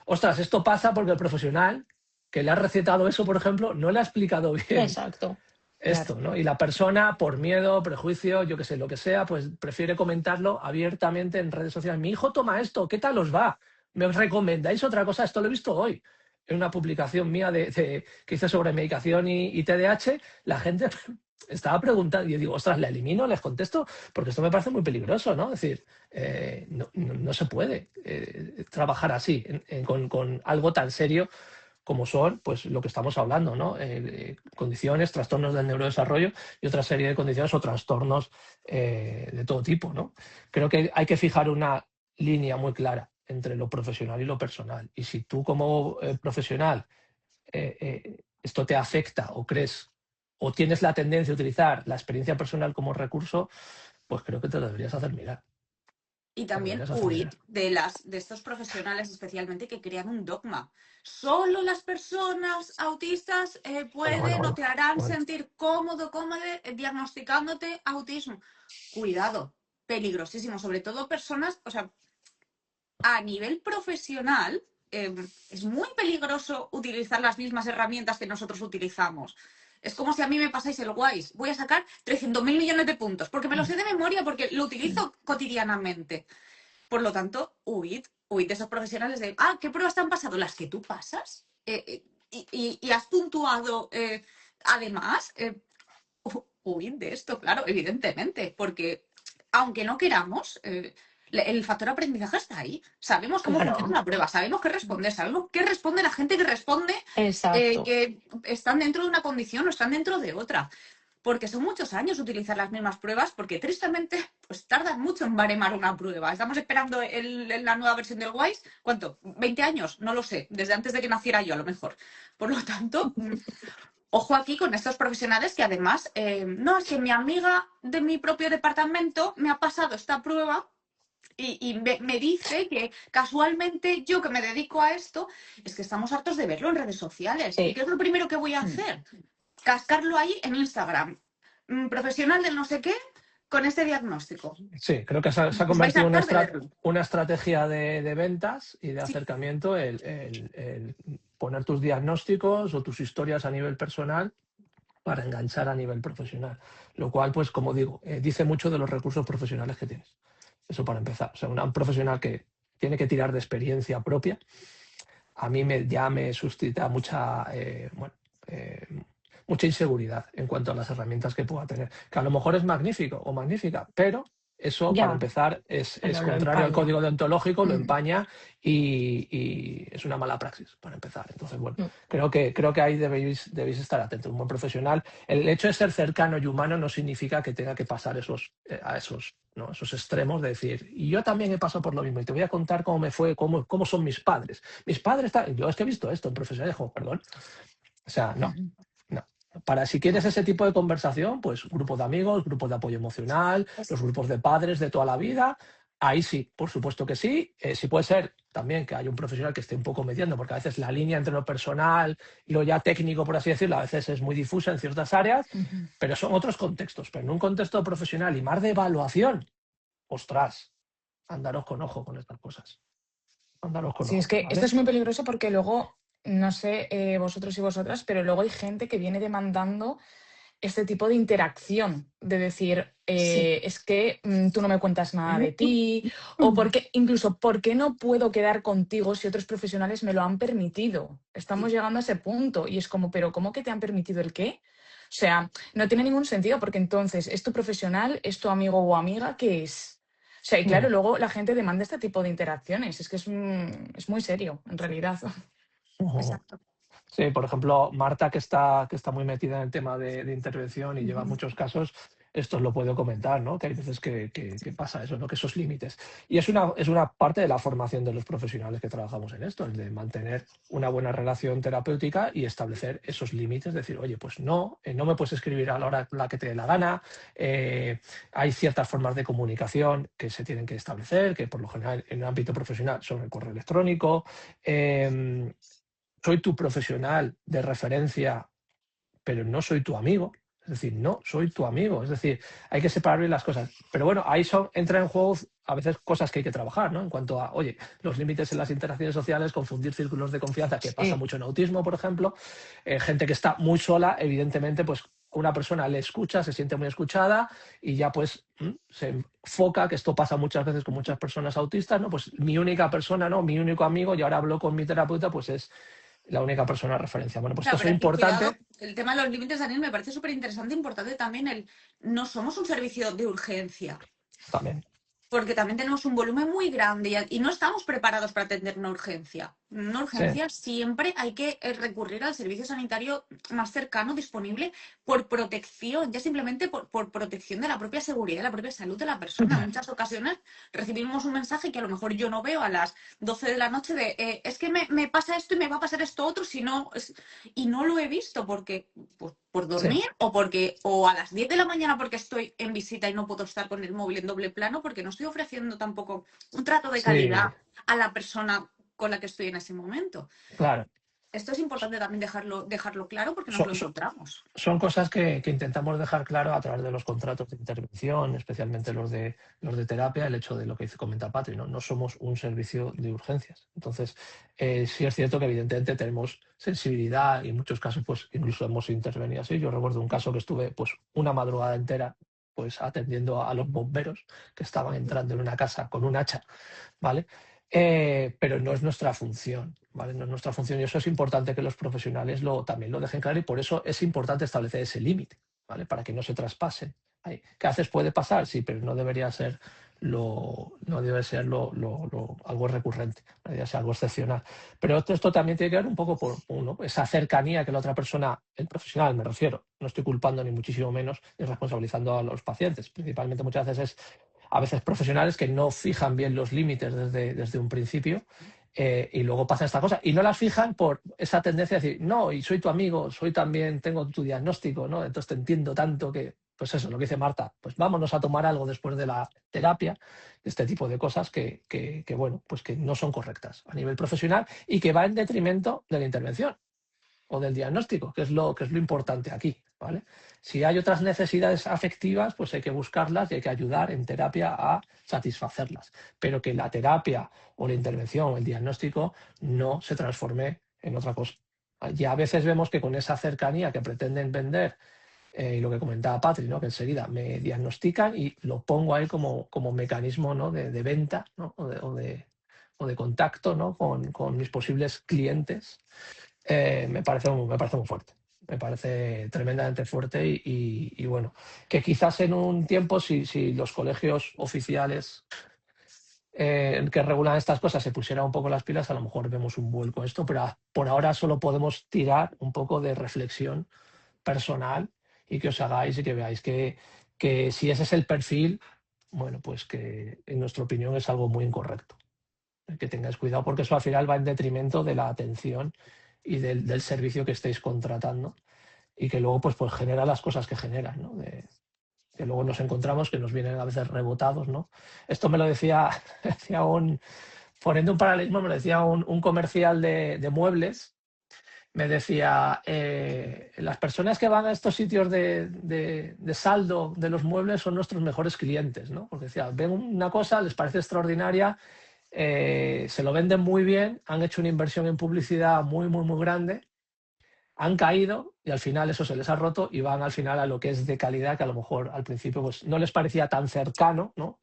ostras, esto pasa porque el profesional que le ha recetado eso, por ejemplo, no le ha explicado bien Exacto. esto, ¿no? Y la persona, por miedo, prejuicio, yo qué sé, lo que sea, pues prefiere comentarlo abiertamente en redes sociales. Mi hijo toma esto, ¿qué tal os va? ¿Me recomendáis otra cosa? Esto lo he visto hoy. En una publicación mía que hice sobre medicación y TDAH, la gente estaba preguntando, y yo digo, ostras, ¿la elimino? ¿Les contesto? Porque esto me parece muy peligroso, ¿no? Es decir, no se puede trabajar así, con algo tan serio como son pues lo que estamos hablando, ¿no? Condiciones, trastornos del neurodesarrollo y otra serie de condiciones o trastornos de todo tipo, ¿no? Creo que hay que fijar una línea muy clara entre lo profesional y lo personal. Y si tú como profesional esto te afecta o crees o tienes la tendencia a utilizar la experiencia personal como recurso, pues creo que te lo deberías hacer mirar. Y Te lo también deberías hacer huir mirar. de estos profesionales especialmente que crean un dogma. Solo las personas autistas pueden o te harán Bueno. sentir cómodo, cómoda diagnosticándote autismo. Cuidado, peligrosísimo. Sobre todo personas, o sea, a nivel profesional es muy peligroso utilizar las mismas herramientas que nosotros utilizamos. Es como si a mí me pasáis el Wise. Voy a sacar 300.000 millones de puntos, porque me lo sé de memoria, porque lo utilizo cotidianamente. Por lo tanto, huid de esos profesionales de, ¿qué pruebas te han pasado? Las que tú pasas. Y has puntuado, además, huid de esto, claro, evidentemente, porque aunque no queramos, el factor aprendizaje está ahí. Sabemos cómo Claro. funciona la prueba, sabemos qué responder, sabemos qué responde la gente que responde, Exacto. que están dentro de una condición o están dentro de otra. Porque son muchos años utilizar las mismas pruebas, porque tristemente pues tardan mucho en baremar una prueba. Estamos esperando la nueva versión del Wise, ¿cuánto? ¿20 años? No lo sé, desde antes de que naciera yo a lo mejor. Por lo tanto, ojo aquí con estos profesionales que además, no, es que mi amiga de mi propio departamento me ha pasado esta prueba y me dice que casualmente yo que me dedico a esto, es que estamos hartos de verlo en redes sociales. ¿Y Sí. qué es lo primero que voy a hacer? Cascarlo ahí en Instagram. Profesional del no sé qué con este diagnóstico. Sí, creo que se ha Os vais a convertido en hartar de verlo. una estrategia de ventas y de Sí. acercamiento el poner tus diagnósticos o tus historias a nivel personal para enganchar a nivel profesional. Lo cual, pues como digo, dice mucho de los recursos profesionales que tienes. Eso para empezar. O sea, un profesional que tiene que tirar de experiencia propia, a mí ya me suscita mucha, mucha inseguridad en cuanto a las herramientas que pueda tener. Que a lo mejor es magnífico o magnífica, pero eso, para Ya, empezar, es pero lo contrario al empaña. código deontológico, lo empaña y es una mala praxis, para empezar. Entonces, bueno, creo que ahí debéis estar atentos. Un buen profesional. El hecho de ser cercano y humano no significa que tenga que pasar a esos extremos de decir, y yo también he pasado por lo mismo, y te voy a contar cómo me fue, cómo son mis padres. Mis padres, yo es que he visto esto en profesionales, perdón. O sea, no. Para si quieres ese tipo de conversación, pues grupos de amigos, grupos de apoyo emocional, los grupos de padres de toda la vida, ahí sí, por supuesto que sí. Sí puede ser también que haya un profesional que esté un poco mediando, porque a veces la línea entre lo personal y lo ya técnico, por así decirlo, a veces es muy difusa en ciertas áreas, pero son otros contextos. Pero en un contexto profesional y más de evaluación, ostras, andaros con ojo con estas cosas. Andaros con Sí, es ojo, que ¿vale? esto es muy peligroso porque luego, no sé vosotros y vosotras, pero luego hay gente que viene demandando este tipo de interacción, de decir, Sí. es que tú no me cuentas nada de ti, o incluso, ¿por qué no puedo quedar contigo si otros profesionales me lo han permitido? Estamos llegando a ese punto y es como, ¿pero cómo que te han permitido el qué? O sea, no tiene ningún sentido porque entonces, ¿es tu profesional, es tu amigo o amiga? ¿Qué es? O sea, y claro, luego la gente demanda este tipo de interacciones. Es que es muy serio, en realidad. Exacto. Sí, por ejemplo, Marta, que está muy metida en el tema de intervención y lleva muchos casos, esto os lo puedo comentar, ¿no? Que hay veces que pasa eso, ¿no? Que esos límites. Y es una parte de la formación de los profesionales que trabajamos en esto, el de mantener una buena relación terapéutica y establecer esos límites, decir, oye, pues no me puedes escribir a la hora la que te dé la gana, hay ciertas formas de comunicación que se tienen que establecer, que por lo general en el ámbito profesional son el correo electrónico, soy tu profesional de referencia, pero no soy tu amigo. Es decir, no soy tu amigo. Es decir, hay que separar bien las cosas. Pero bueno, ahí entra en juego a veces cosas que hay que trabajar, ¿no? En cuanto a, oye, los límites en las interacciones sociales, confundir círculos de confianza, que pasa mucho en autismo, por ejemplo. Gente que está muy sola, evidentemente, pues una persona le escucha, se siente muy escuchada y ya pues se enfoca, que esto pasa muchas veces con muchas personas autistas, ¿no? Pues mi única persona, ¿no? Mi único amigo, y ahora hablo con mi terapeuta, pues es la única persona de referencia. Bueno, pues Claro, esto pero es aquí, cuidado, importante el tema de los límites, Daniel, me parece súper interesante, importante también no somos un servicio de urgencia. también. Porque también tenemos un volumen muy grande y no estamos preparados para atender una urgencia. Una urgencia siempre hay que recurrir al servicio sanitario más cercano, disponible, por protección, ya simplemente por protección de la propia seguridad, de la propia salud de la persona. En muchas ocasiones recibimos un mensaje que a lo mejor yo no veo a las 12 de la noche de es que me pasa esto y me va a pasar esto otro, y no lo he visto porque por dormir o a las 10 de la mañana porque estoy en visita y no puedo estar con el móvil en doble plano porque no estoy ofreciendo tampoco un trato de calidad a la persona con la que estoy en ese momento. Claro. Esto es importante también dejarlo claro porque nos Son, lo son- encontramos. son cosas que intentamos dejar claro a través de los contratos de intervención, especialmente los de terapia, el hecho de lo que comenta Patri, ¿no? No somos un servicio de urgencias. Entonces, sí es cierto que evidentemente tenemos sensibilidad y en muchos casos pues incluso hemos intervenido así. Yo recuerdo un caso que estuve pues una madrugada entera pues atendiendo a los bomberos que estaban entrando en una casa con un hacha, ¿vale? Pero no es nuestra función, ¿vale? No es nuestra función y eso es importante que los profesionales también lo dejen claro y por eso es importante establecer ese límite, ¿vale? Para que no se traspasen. ¿Qué haces? Puede pasar, sí, pero no debería ser algo recurrente, no debería ser algo excepcional. Pero esto también tiene que ver un poco por esa cercanía que la otra persona, el profesional me refiero, no estoy culpando ni muchísimo menos ni responsabilizando a los pacientes, principalmente muchas veces a veces profesionales que no fijan bien los límites desde un principio y luego pasa esta cosa. Y no las fijan por esa tendencia de decir, no, y soy tu amigo, tengo tu diagnóstico, ¿no? Entonces te entiendo tanto que, pues eso, lo que dice Marta, pues vámonos a tomar algo después de la terapia, este tipo de cosas que bueno, pues que no son correctas a nivel profesional y que va en detrimento de la intervención o del diagnóstico, que es lo importante aquí, ¿vale? Si hay otras necesidades afectivas, pues hay que buscarlas y hay que ayudar en terapia a satisfacerlas, pero que la terapia o la intervención o el diagnóstico no se transforme en otra cosa. Y a veces vemos que con esa cercanía que pretenden vender, y lo que comentaba Patri, ¿no? Que enseguida me diagnostican y lo pongo ahí como mecanismo, ¿no? de venta, ¿no? o de contacto, ¿no? con mis posibles clientes. Me parece muy fuerte. Me parece tremendamente fuerte y bueno, que quizás en un tiempo, si los colegios oficiales que regulan estas cosas se pusieran un poco las pilas, a lo mejor vemos un vuelco a esto, pero por ahora solo podemos tirar un poco de reflexión personal y que os hagáis y que veáis que si ese es el perfil, bueno, pues que en nuestra opinión es algo muy incorrecto. Que tengáis cuidado porque eso al final va en detrimento de la atención y del servicio que estéis contratando y que luego pues genera las cosas que generan, ¿no? Que luego nos encontramos que nos vienen a veces rebotados, ¿no? Esto me lo decía poniendo un paralelismo, me lo decía un comercial de muebles, me decía, las personas que van a estos sitios de saldo de los muebles son nuestros mejores clientes, ¿no? Porque decía, ven una cosa, les parece extraordinaria, se lo venden muy bien, han hecho una inversión en publicidad muy, muy, muy grande, han caído y al final eso se les ha roto y van al final a lo que es de calidad, que a lo mejor al principio pues, no les parecía tan cercano, ¿no?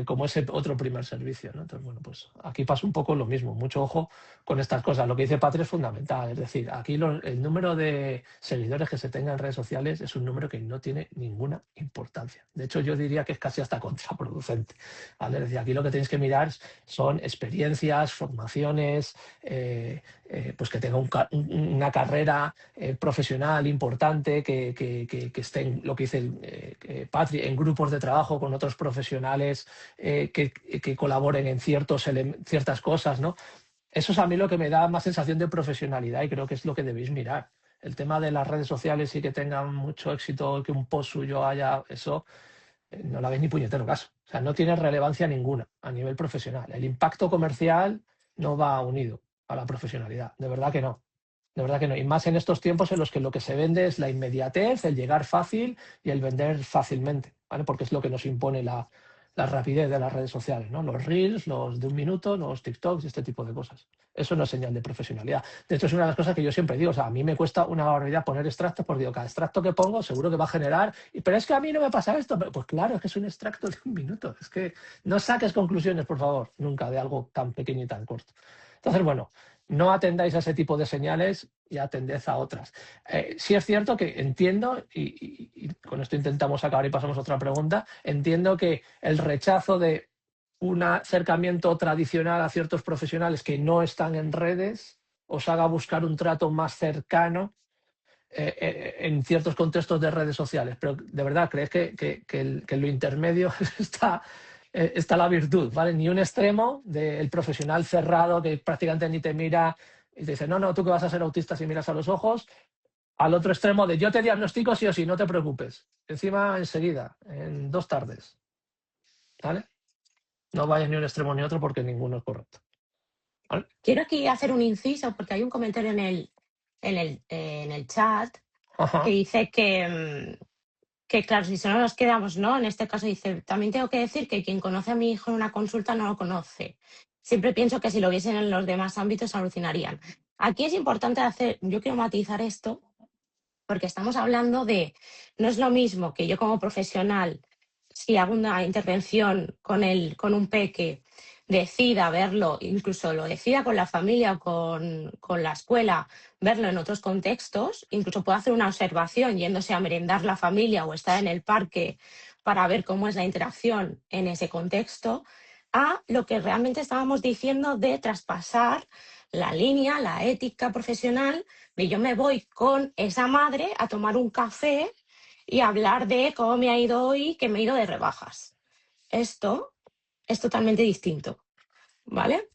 Como ese otro primer servicio, ¿no? Entonces, bueno, pues aquí pasa un poco lo mismo. Mucho ojo con estas cosas. Lo que dice Patri es fundamental. Es decir, aquí el número de seguidores que se tenga en redes sociales es un número que no tiene ninguna importancia. De hecho, yo diría que es casi hasta contraproducente, ¿vale? Es decir, aquí lo que tenéis que mirar son experiencias, formaciones, pues que tenga una carrera profesional importante, que estén, lo que dice Patri, en grupos de trabajo con otros profesionales que colaboren en ciertas cosas, ¿no? Eso es a mí lo que me da más sensación de profesionalidad y creo que es lo que debéis mirar. El tema de las redes sociales y que tengan mucho éxito, que un post suyo haya, eso no le hagáis ni puñetero caso. O sea, no tiene relevancia ninguna a nivel profesional. El impacto comercial no va unido a la profesionalidad. De verdad que no. De verdad que no. Y más en estos tiempos en los que lo que se vende es la inmediatez, el llegar fácil y el vender fácilmente, ¿vale? Porque es lo que nos impone la rapidez de las redes sociales, ¿no? Los reels, los de un minuto, los TikToks, este tipo de cosas. Eso no es señal de profesionalidad. De hecho, es una de las cosas que yo siempre digo. O sea, a mí me cuesta una barbaridad poner extractos, porque digo, cada extracto que pongo seguro que va a generar. Pero es que a mí no me pasa esto. Pues claro, es que es un extracto de un minuto. Es que no saques conclusiones, por favor, nunca de algo tan pequeño y tan corto. Entonces, bueno, no atendáis a ese tipo de señales y atended a otras. Sí es cierto que entiendo, y con esto intentamos acabar y pasamos a otra pregunta, entiendo que el rechazo de un acercamiento tradicional a ciertos profesionales que no están en redes os haga buscar un trato más cercano en ciertos contextos de redes sociales. Pero de verdad, ¿crees que en lo intermedio está la virtud, ¿vale? Ni un extremo del profesional cerrado que prácticamente ni te mira y te dice, no, tú que vas a ser autista si miras a los ojos, al otro extremo de yo te diagnostico sí o sí, no te preocupes. Encima enseguida, en 2 tardes, ¿vale? No vayas ni un extremo ni otro porque ninguno es correcto. ¿vale? Quiero aquí hacer un inciso porque hay un comentario en el chat que Ajá. dice que claro, si solo nos quedamos, ¿no? En este caso dice, también tengo que decir que quien conoce a mi hijo en una consulta no lo conoce. Siempre pienso que si lo viesen en los demás ámbitos alucinarían. Aquí es importante yo quiero matizar esto, porque estamos hablando no es lo mismo que yo como profesional, si hago una intervención con un peque, decida verlo, incluso lo decida con la familia o con la escuela, verlo en otros contextos, incluso puedo hacer una observación yéndose a merendar la familia o estar en el parque para ver cómo es la interacción en ese contexto, a lo que realmente estábamos diciendo de traspasar la línea, la ética profesional y yo me voy con esa madre a tomar un café y hablar de cómo me ha ido hoy, que me he ido de rebajas. Esto es totalmente distinto, ¿vale?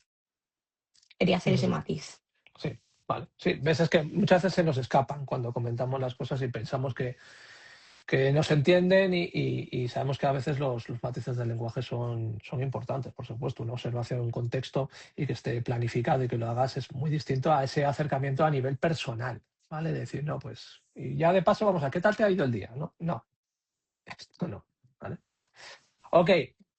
Quería hacer ese matiz. Sí, vale. Sí, ves, es que muchas veces se nos escapan cuando comentamos las cosas y pensamos que nos entienden y sabemos que a veces los matices del lenguaje son importantes, por supuesto. Una observación en un contexto y que esté planificado y que lo hagas es muy distinto a ese acercamiento a nivel personal, ¿vale? Decir, no, pues, y ya de paso vamos a, ¿qué tal te ha ido el día? No, esto no, ¿vale? Ok,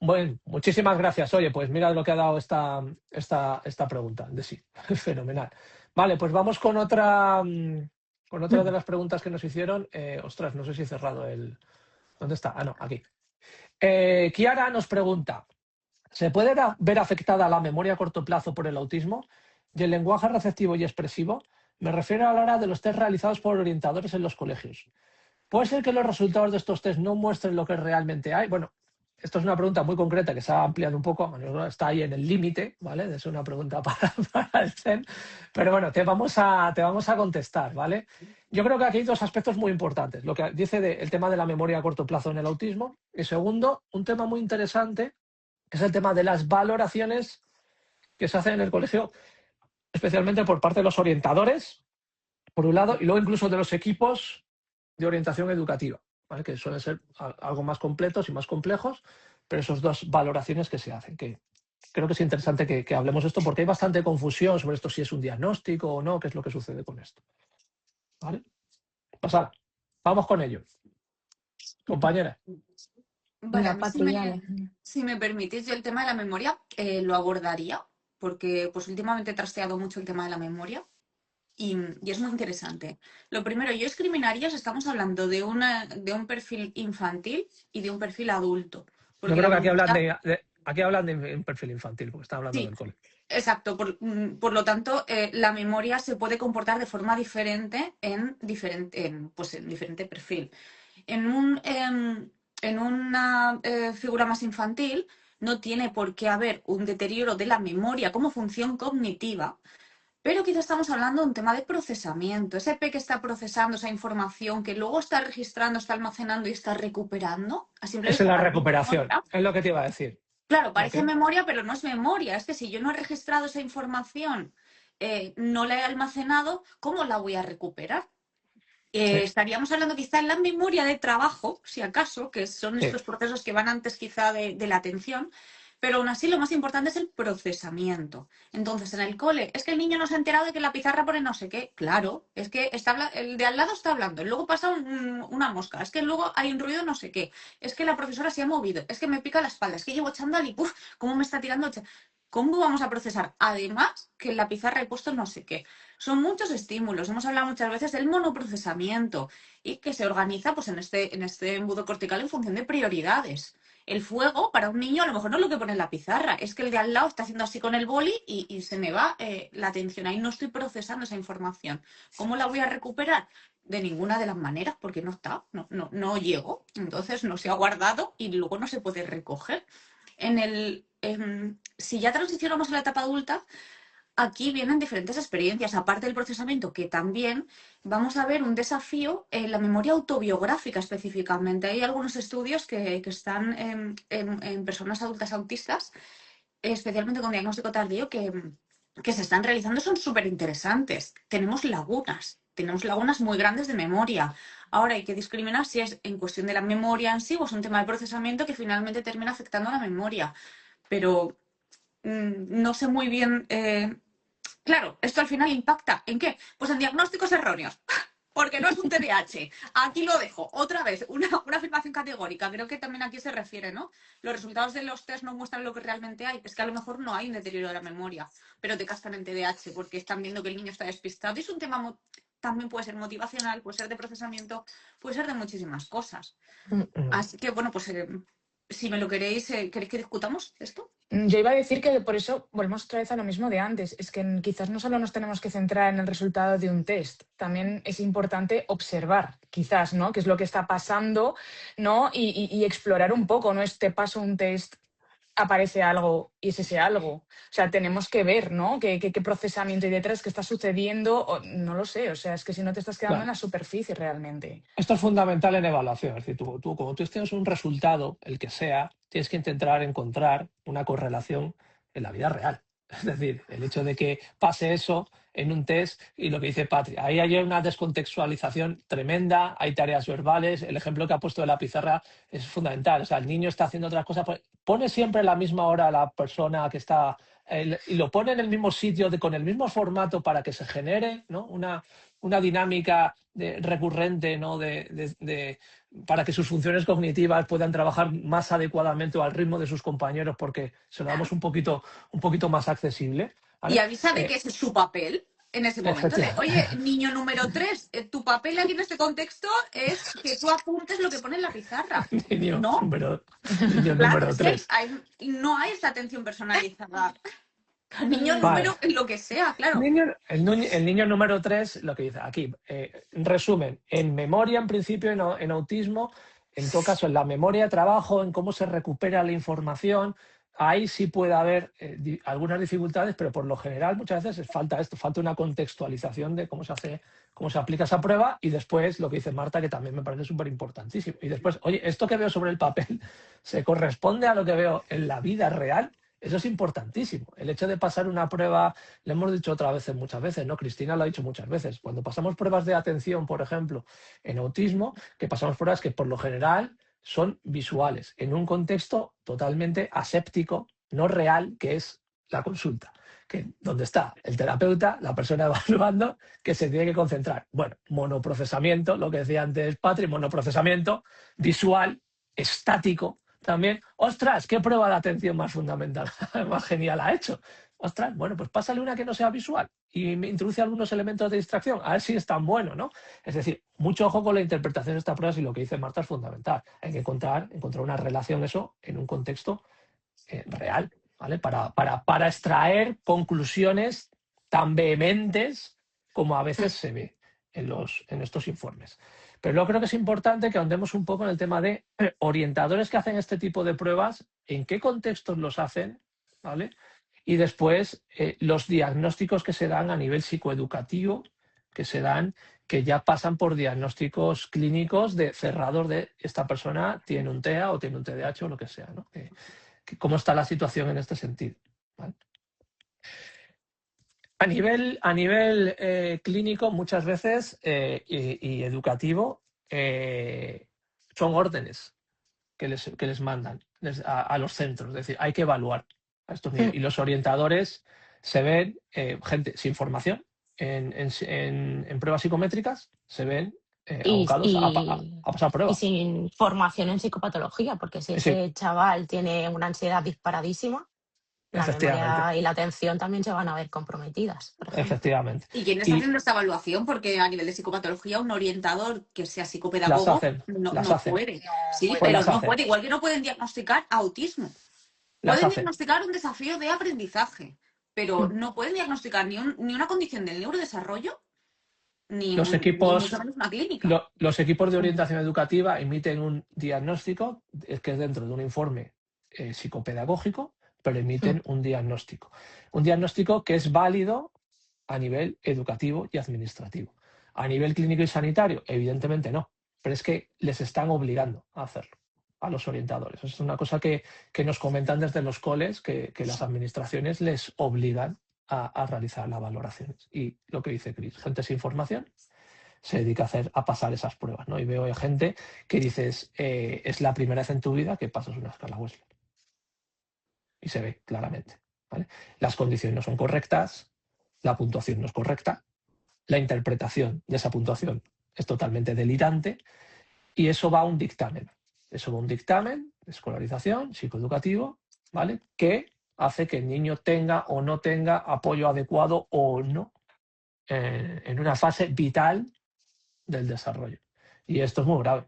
bueno, muchísimas gracias. Oye, pues mira lo que ha dado esta pregunta de sí. Fenomenal. Vale, pues vamos con otra de las preguntas que nos hicieron. Ostras, no sé si he cerrado el... ¿Dónde está? Ah, no, aquí. Kiara nos pregunta, ¿se puede ver afectada la memoria a corto plazo por el autismo y el lenguaje receptivo y expresivo? Me refiero a la hora de los test realizados por orientadores en los colegios. ¿Puede ser que los resultados de estos test no muestren lo que realmente hay? Bueno, esto es una pregunta muy concreta que se ha ampliado un poco, está ahí en el límite, ¿vale? Es una pregunta para el CEN, pero bueno, te vamos a contestar, ¿vale? Yo creo que aquí hay dos aspectos muy importantes. Lo que dice el tema de la memoria a corto plazo en el autismo y segundo, un tema muy interesante que es el tema de las valoraciones que se hacen en el colegio, especialmente por parte de los orientadores, por un lado, y luego incluso de los equipos de orientación educativa, ¿vale? Que suelen ser algo más completos y más complejos, pero esos dos valoraciones que se hacen, que creo que es interesante que hablemos de esto porque hay bastante confusión sobre esto, si es un diagnóstico o no, qué es lo que sucede con esto. ¿Vale? Pasada. Vamos con ello. Compañera. Vale, a Venga, mí Patri, si me permitís, yo el tema de la memoria lo abordaría, porque pues últimamente he trasteado mucho el tema de la memoria y es muy interesante. Lo primero, yo discriminaría si estamos hablando de un perfil infantil y de un perfil adulto. Yo Porque creo la que aquí memoria, hablan de un perfil infantil, porque están hablando sí, del cole. exacto. Por lo tanto, la memoria se puede comportar de forma diferente pues, en diferente perfil. En una figura más infantil no tiene por qué haber un deterioro de la memoria como función cognitiva, pero quizá estamos hablando de un tema de procesamiento. Ese P que está procesando esa información, que luego está registrando, está almacenando y está recuperando, a simple Es en vista la parece recuperación, memoria. es lo que te iba a decir. Claro, ¿Ok? parece memoria, pero no es memoria. Es que si yo no he registrado esa información, no la he almacenado, ¿cómo la voy a recuperar? Sí, Estaríamos hablando quizá en la memoria de trabajo, si acaso, que son sí. estos procesos que van antes quizá de la atención, pero aún así lo más importante es el procesamiento. Entonces, en el cole, es que el niño no se ha enterado de que la pizarra pone no sé qué. Claro, es que el de al lado está hablando, y luego pasa una mosca, es que luego hay un ruido no sé qué, es que la profesora se ha movido, es que me pica la espalda, es que llevo chándal y ¡puf! ¿Cómo me está tirando? ¿Cómo vamos a procesar? Además, que en la pizarra he puesto no sé qué. Son muchos estímulos. Hemos hablado muchas veces del monoprocesamiento y que se organiza pues, en este embudo cortical en función de prioridades. El fuego, para un niño, a lo mejor no es lo que pone en la pizarra, es que el de al lado está haciendo así con el boli y se me va la atención. Ahí no estoy procesando esa información. ¿Cómo la voy a recuperar? De ninguna de las maneras, porque no está, no llego. Entonces no se ha guardado y luego no se puede recoger. Si ya transicionamos a la etapa adulta, aquí vienen diferentes experiencias, aparte del procesamiento, que también vamos a ver un desafío en la memoria autobiográfica específicamente. Hay algunos estudios que están en personas adultas autistas, especialmente con diagnóstico tardío, que se están realizando, son súper interesantes. Tenemos lagunas muy grandes de memoria. Ahora hay que discriminar si es en cuestión de la memoria en sí o es un tema de procesamiento que finalmente termina afectando a la memoria. Pero no sé muy bien Claro, esto al final impacta. ¿En qué? Pues en diagnósticos erróneos. Porque no es un TDAH. Aquí lo dejo. Otra vez, una afirmación categórica. Creo que también aquí se refiere, ¿no? Los resultados de los test no muestran lo que realmente hay. Es que a lo mejor no hay un deterioro de la memoria, pero te cascan en TDAH porque están viendo que el niño está despistado. Y es un tema también puede ser motivacional, puede ser de procesamiento, puede ser de muchísimas cosas. Así que, bueno, pues si me lo queréis, ¿queréis que discutamos esto? Yo iba a decir que por eso volvemos otra vez a lo mismo de antes. Es que quizás no solo nos tenemos que centrar en el resultado de un test, también es importante observar, quizás, ¿no? Qué es lo que está pasando, ¿no? Y explorar un poco, ¿no? Te paso un test, aparece algo y es ese algo. O sea, tenemos que ver, ¿no? ¿Qué procesamiento hay detrás, qué está sucediendo? No lo sé, o sea, es que si no te estás quedando en la superficie realmente. Esto es fundamental en evaluación. Es decir, como tú tienes un resultado, el que sea, tienes que intentar encontrar una correlación en la vida real. Es decir, el hecho de que pase eso en un test y lo que dice Patri, ahí hay una descontextualización tremenda, hay tareas verbales, el ejemplo que ha puesto de la pizarra es fundamental. O sea, el niño está haciendo otras cosas, pone siempre a la misma hora a la persona que está y lo pone en el mismo sitio, con el mismo formato para que se genere, ¿no? una dinámica recurrente, ¿no? Para que sus funciones cognitivas puedan trabajar más adecuadamente o al ritmo de sus compañeros, porque se lo damos un poquito más accesible, ¿vale? Y avisa de que ese es su papel en ese momento. De, oye, niño número 3, tu papel aquí en este contexto es que tú apuntes lo que pone en la pizarra. Niño ¿No? número Claro, 3. No hay esta atención personalizada. Niño número, lo que sea, claro. El niño número 3, lo que dice aquí, resumen, en memoria, en principio, en autismo, en todo caso, en la memoria de trabajo, en cómo se recupera la información, ahí sí puede haber algunas dificultades, pero por lo general muchas veces falta una contextualización de cómo se aplica esa prueba y después lo que dice Marta, que también me parece súper importantísimo. Y después, oye, esto que veo sobre el papel, ¿se corresponde a lo que veo en la vida real? Eso es importantísimo. El hecho de pasar una prueba, le hemos dicho muchas veces, ¿no? Cristina lo ha dicho muchas veces. Cuando pasamos pruebas de atención, por ejemplo, en autismo, que pasamos pruebas que por lo general son visuales, en un contexto totalmente aséptico, no real, que es la consulta. Donde está el terapeuta, la persona evaluando, que se tiene que concentrar. Bueno, monoprocesamiento, lo que decía antes Patri, monoprocesamiento visual, estático, también, ostras, qué prueba de atención más fundamental, más genial ha hecho. Ostras, bueno, pues pásale una que no sea visual y me introduce algunos elementos de distracción, a ver si es tan bueno, ¿no? Es decir, mucho ojo con la interpretación de estas pruebas y lo que dice Marta es fundamental. Hay que encontrar una relación eso en un contexto real, ¿vale? Para extraer conclusiones tan vehementes como a veces se ve en estos informes. Pero luego creo que es importante que ahondemos un poco en el tema de orientadores que hacen este tipo de pruebas, en qué contextos los hacen, ¿vale? Y después los diagnósticos que se dan a nivel psicoeducativo, que ya pasan por diagnósticos clínicos cerrados de esta persona tiene un TEA o tiene un TDAH o lo que sea, ¿no? ¿Cómo está la situación en este sentido? ¿Vale? A nivel clínico, muchas veces, y educativo, son órdenes que les mandan a los centros. Es decir, hay que evaluar a estos niños. Y los orientadores se ven, gente sin formación en pruebas psicométricas, se ven abocados a pasar pruebas. Y sin formación en psicopatología, porque si ese chaval tiene una ansiedad disparadísima, la memoria y la atención también se van a ver comprometidas. Efectivamente. ¿Y quién está haciendo esta evaluación? Porque a nivel de psicopatología, un orientador que sea psicopedagogo no puede. Sí, pero no puede. Igual que no pueden diagnosticar autismo. Pueden diagnosticar un desafío de aprendizaje, pero no pueden diagnosticar ni una condición del neurodesarrollo, ni mucho menos una clínica. Los equipos de orientación educativa emiten un diagnóstico que es dentro de un informe psicopedagógico, pero emiten un diagnóstico. Un diagnóstico que es válido a nivel educativo y administrativo. A nivel clínico y sanitario, evidentemente no, pero es que les están obligando a hacerlo a los orientadores. Es una cosa que nos comentan desde los coles, que las administraciones les obligan a realizar las valoraciones. Y lo que dice Cris, gente sin formación se dedica a pasar esas pruebas, ¿no? Y veo gente que dices, es la primera vez en tu vida que pasas una escala Wechsler. Y se ve claramente, ¿vale? Las condiciones no son correctas, la puntuación no es correcta, la interpretación de esa puntuación es totalmente delirante y eso va a un dictamen. Eso va a un dictamen de escolarización, psicoeducativo, ¿vale? Que hace que el niño tenga o no tenga apoyo adecuado o no en una fase vital del desarrollo. Y esto es muy grave.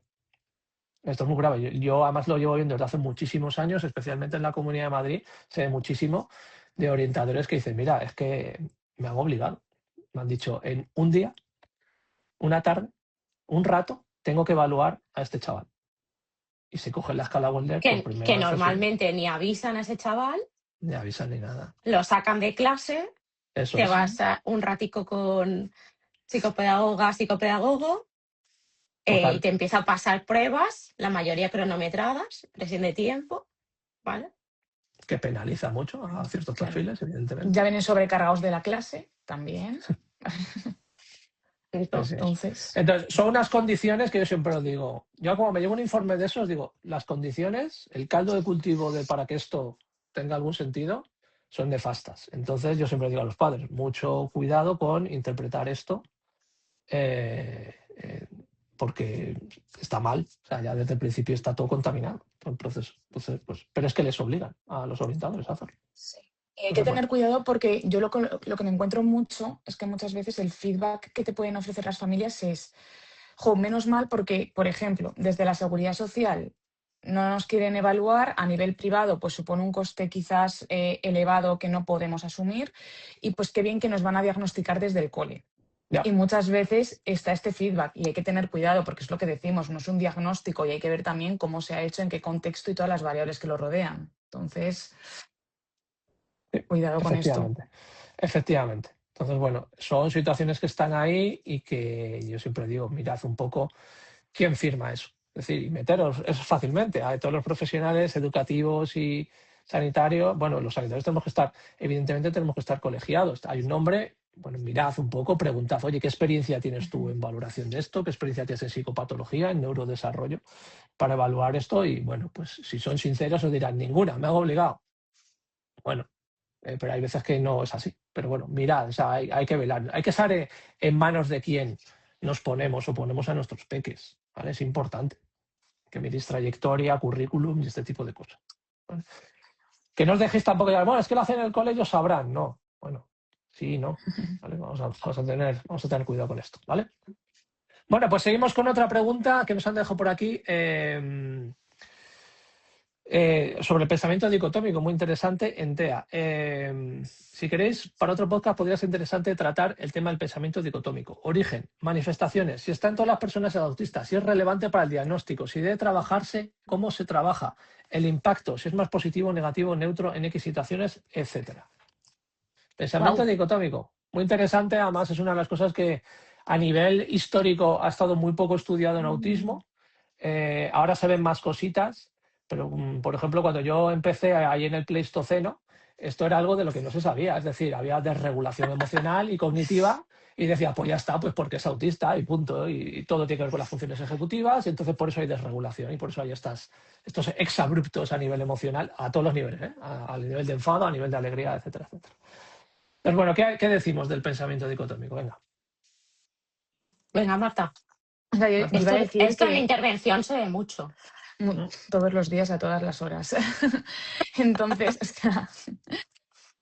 Esto es muy grave. Yo además lo llevo viendo desde hace muchísimos años, especialmente en la Comunidad de Madrid, se ve muchísimo de orientadores que dicen, mira, es que me han obligado. Me han dicho, en un día, una tarde, un rato, tengo que evaluar a este chaval. Y se coge la escala Wendler por primera Que vez. normalmente ni avisan a ese chaval, Ni avisan ni nada. lo sacan de clase, Eso te es. vas un ratico con psicopedagoga, psicopedagogo, Total. y te empieza a pasar pruebas, la mayoría cronometradas, presión de tiempo, ¿vale? Que penaliza mucho a ciertos perfiles, evidentemente. Ya vienen sobrecargados de la clase también. Entonces, son unas condiciones que yo siempre os digo. Yo como me llevo un informe de esos, digo, las condiciones, el caldo de cultivo para que esto tenga algún sentido, son nefastas. Entonces yo siempre digo a los padres, mucho cuidado con interpretar esto, porque está mal. O sea, ya desde el principio está todo contaminado el proceso. Entonces, pues, pero es que les obligan a los orientadores a hacerlo. Sí. Y hay que tener cuidado porque yo lo que me encuentro mucho es que muchas veces el feedback que te pueden ofrecer las familias es, menos mal porque, por ejemplo, desde la seguridad social no nos quieren evaluar, a nivel privado pues supone un coste quizás elevado que no podemos asumir y pues qué bien que nos van a diagnosticar desde el cole. Ya. Y muchas veces está este feedback y hay que tener cuidado porque es lo que decimos, no es un diagnóstico y hay que ver también cómo se ha hecho, en qué contexto y todas las variables que lo rodean. Entonces, cuidado con esto. Efectivamente. Entonces, bueno, son situaciones que están ahí y que yo siempre digo, mirad un poco quién firma eso. Es decir, y meteros eso fácilmente. A todos los profesionales educativos y sanitarios, bueno, los sanitarios evidentemente tenemos que estar colegiados. Hay un nombre, bueno, mirad un poco, preguntad, oye, ¿qué experiencia tienes tú en valoración de esto? ¿Qué experiencia tienes en psicopatología, en neurodesarrollo para evaluar esto? Y bueno, pues si son sinceros os dirán, ninguna, me hago obligado. Bueno, pero hay veces que no es así. Pero bueno, mirad, o sea, hay que velar. Hay que saber en manos de quién nos ponemos o ponemos a nuestros peques. ¿Vale? Es importante que miréis trayectoria, currículum y este tipo de cosas. ¿Vale? Que no os dejéis tampoco ya, bueno, es que lo hacen en el colegio, sabrán. No, bueno, sí, no. ¿Vale? Vamos a tener cuidado con esto, ¿vale? Bueno, pues seguimos con otra pregunta que nos han dejado por aquí. Sobre el pensamiento dicotómico, muy interesante en TEA. Si queréis, para otro podcast podría ser interesante tratar el tema del pensamiento dicotómico. Origen, manifestaciones, si está en todas las personas autistas, si es relevante para el diagnóstico, si debe trabajarse, cómo se trabaja, el impacto, si es más positivo, negativo, neutro en X situaciones, etcétera. Pensamiento dicotómico, muy interesante, además es una de las cosas que a nivel histórico ha estado muy poco estudiado en autismo. Ahora se ven más cositas. Pero, por ejemplo, cuando yo empecé ahí en el Pleistoceno, esto era algo de lo que no se sabía. Es decir, había desregulación emocional y cognitiva y decía, pues ya está, pues porque es autista y punto. Y todo tiene que ver con las funciones ejecutivas y entonces por eso hay desregulación y por eso hay estos exabruptos a nivel emocional, a todos los niveles, a nivel de enfado, a nivel de alegría, etcétera, etcétera. Pero bueno, ¿qué decimos del pensamiento dicotómico? Venga, Marta. O sea, yo iba a decir esto en la intervención se ve mucho. Todos los días, a todas las horas. Entonces,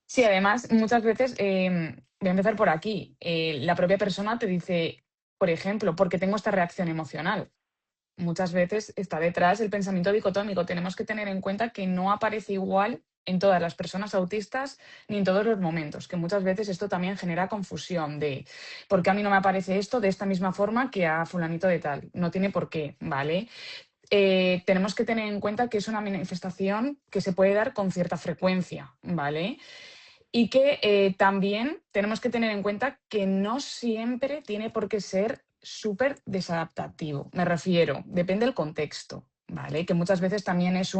sí, además, muchas veces, voy a empezar por aquí, la propia persona te dice, por ejemplo, ¿por qué tengo esta reacción emocional? Muchas veces está detrás el pensamiento dicotómico. Tenemos que tener en cuenta que no aparece igual en todas las personas autistas ni en todos los momentos, que muchas veces esto también genera confusión de ¿por qué a mí no me aparece esto de esta misma forma que a fulanito de tal? No tiene por qué, ¿vale? Tenemos que tener en cuenta que es una manifestación que se puede dar con cierta frecuencia, ¿vale? Y que también tenemos que tener en cuenta que no siempre tiene por qué ser súper desadaptativo. Me refiero, depende del contexto, ¿vale? Que muchas veces también es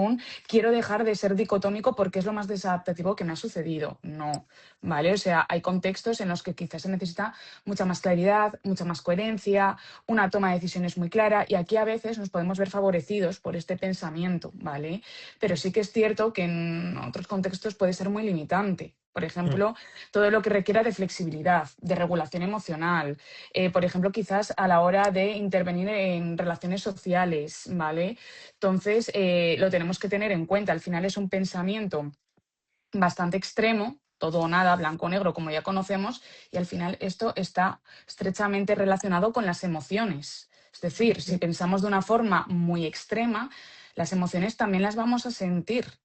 quiero dejar de ser dicotómico porque es lo más desadaptativo que me ha sucedido. No, ¿vale? O sea, hay contextos en los que quizás se necesita mucha más claridad, mucha más coherencia, una toma de decisiones muy clara y aquí a veces nos podemos ver favorecidos por este pensamiento, ¿vale? Pero sí que es cierto que en otros contextos puede ser muy limitante, Por ejemplo, todo lo que requiera de flexibilidad, de regulación emocional, por ejemplo, quizás a la hora de intervenir en relaciones sociales, ¿vale? Entonces, lo tenemos que tener en cuenta. Al final es un pensamiento bastante extremo, todo o nada, blanco o negro, como ya conocemos, y al final esto está estrechamente relacionado con las emociones. Es decir, si pensamos de una forma muy extrema, las emociones también las vamos a sentir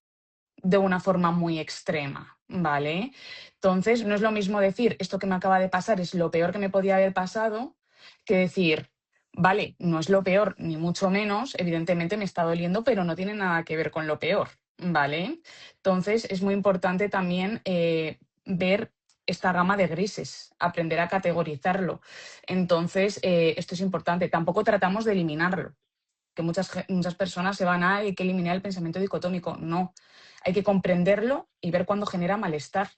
de una forma muy extrema, ¿vale? Entonces, no es lo mismo decir esto que me acaba de pasar es lo peor que me podía haber pasado, que decir, vale, no es lo peor, ni mucho menos, evidentemente me está doliendo, pero no tiene nada que ver con lo peor, ¿vale? Entonces, es muy importante también ver esta gama de grises, aprender a categorizarlo. Entonces, esto es importante. Tampoco tratamos de eliminarlo, que muchas personas se van a hay que eliminar el pensamiento dicotómico. No, hay que comprenderlo y ver cuándo genera malestar,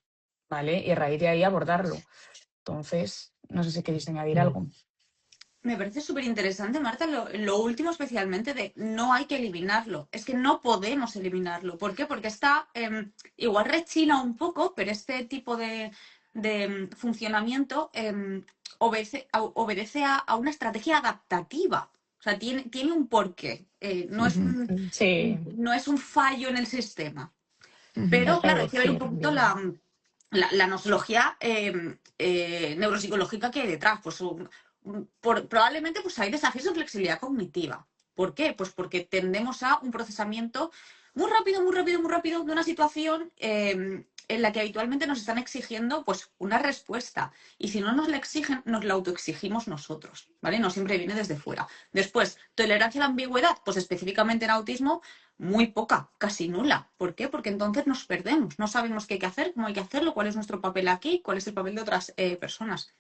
¿vale? Y a raíz de ahí abordarlo. Entonces, no sé si queréis añadir algo. Me parece súper interesante, Marta, lo último especialmente de no hay que eliminarlo. Es que no podemos eliminarlo. ¿Por qué? Porque está, igual rechina un poco, pero este tipo de funcionamiento obedece a una estrategia adaptativa. O sea, tiene un porqué. No es Sí, no es un fallo en el sistema. Ujú. Pero es claro, hay que ver un reducir poquito bien. la nosología neuropsicológica que hay detrás. Pues probablemente pues, hay desafíos de flexibilidad cognitiva. ¿Por qué? Pues porque tendemos a un procesamiento muy rápido, muy rápido, muy rápido de una situación en la que habitualmente nos están exigiendo pues, una respuesta. Y si no nos la exigen, nos la autoexigimos nosotros, ¿vale? No siempre viene desde fuera. Después, tolerancia a la ambigüedad, pues específicamente en autismo, muy poca, casi nula. ¿Por qué? Porque entonces nos perdemos, no sabemos qué hay que hacer, cómo hay que hacerlo, cuál es nuestro papel aquí, cuál es el papel de otras personas.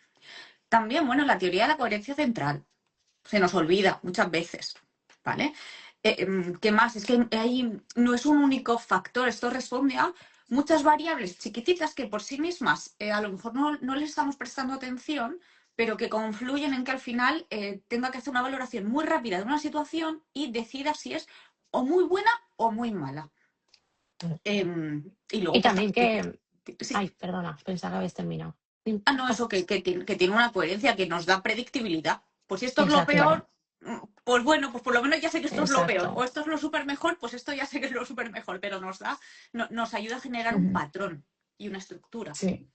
También, bueno, la teoría de la coherencia central se nos olvida muchas veces, ¿vale? ¿Qué más? Es que ahí no es un único factor, esto responde a muchas variables chiquititas que por sí mismas a lo mejor no les estamos prestando atención, pero que confluyen en que al final tenga que hacer una valoración muy rápida de una situación y decida si es o muy buena o muy mala. Y luego, Y pues también que... sí. Ay, perdona, pensaba que habéis terminado. Ah, no, eso que tiene una coherencia, que nos da predictibilidad. Pues si esto es lo Exacto, peor, pues bueno, pues por lo menos ya sé que esto es lo peor. O exacto. esto es lo súper mejor, pues esto ya sé que es lo súper mejor, pero nos ayuda a generar un Ujú. patrón y una estructura. Sí.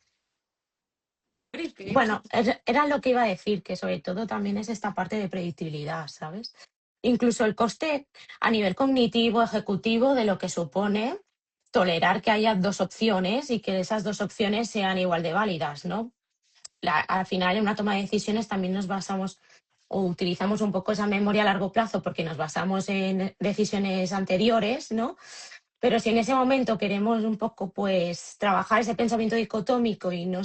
¿Creéis que Bueno, era lo que iba a decir, que sobre todo también es esta parte de predictibilidad, ¿sabes? Incluso el coste a nivel cognitivo, ejecutivo, de lo que supone tolerar que haya dos opciones y que esas dos opciones sean igual de válidas, ¿no? Al final, en una toma de decisiones también nos basamos o utilizamos un poco esa memoria a largo plazo porque nos basamos en decisiones anteriores, ¿no? Pero si en ese momento queremos un poco, pues, trabajar ese pensamiento dicotómico y no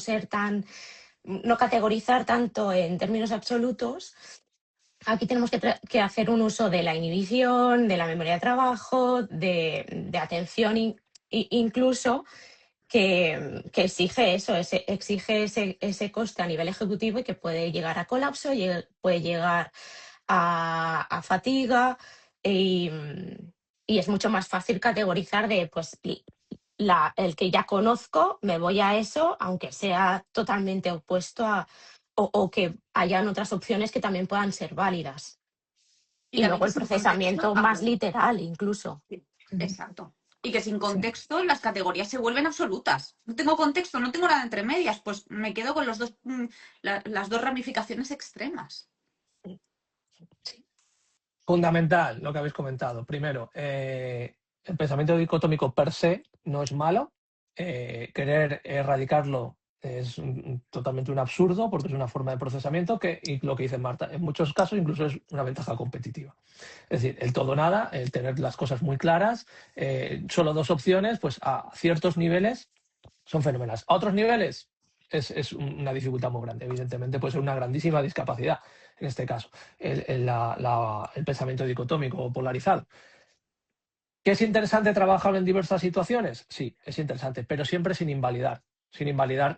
categorizar tanto en términos absolutos, aquí tenemos que hacer un uso de la inhibición, de la memoria de trabajo, de atención, incluso que exige eso, exige ese coste a nivel ejecutivo y que puede llegar a colapso, puede llegar a fatiga y es mucho más fácil categorizar de pues el que ya conozco, me voy a eso, aunque sea totalmente opuesto o que hayan otras opciones que también puedan ser válidas. y Y también luego que el sin contexto, procesamiento más literal incluso. sí, Ujú. exacto. Y que sin Sí. contexto las categorías se vuelven absolutas. No tengo contexto, no tengo nada entre medias, pues me quedo con las dos ramificaciones extremas. Sí. Fundamental lo que habéis comentado. Primero, el pensamiento dicotómico per se no es malo. Querer erradicarlo es totalmente un absurdo porque es una forma de procesamiento que, y lo que dice Marta, en muchos casos incluso es una ventaja competitiva. Es decir, el todo nada, el tener las cosas muy claras, solo dos opciones, pues a ciertos niveles son fenomenales. A otros niveles es una dificultad muy grande. Evidentemente, puede ser una grandísima discapacidad, en este caso, el pensamiento dicotómico o polarizado. ¿Que es interesante trabajar en diversas situaciones? Sí, es interesante, pero siempre sin invalidar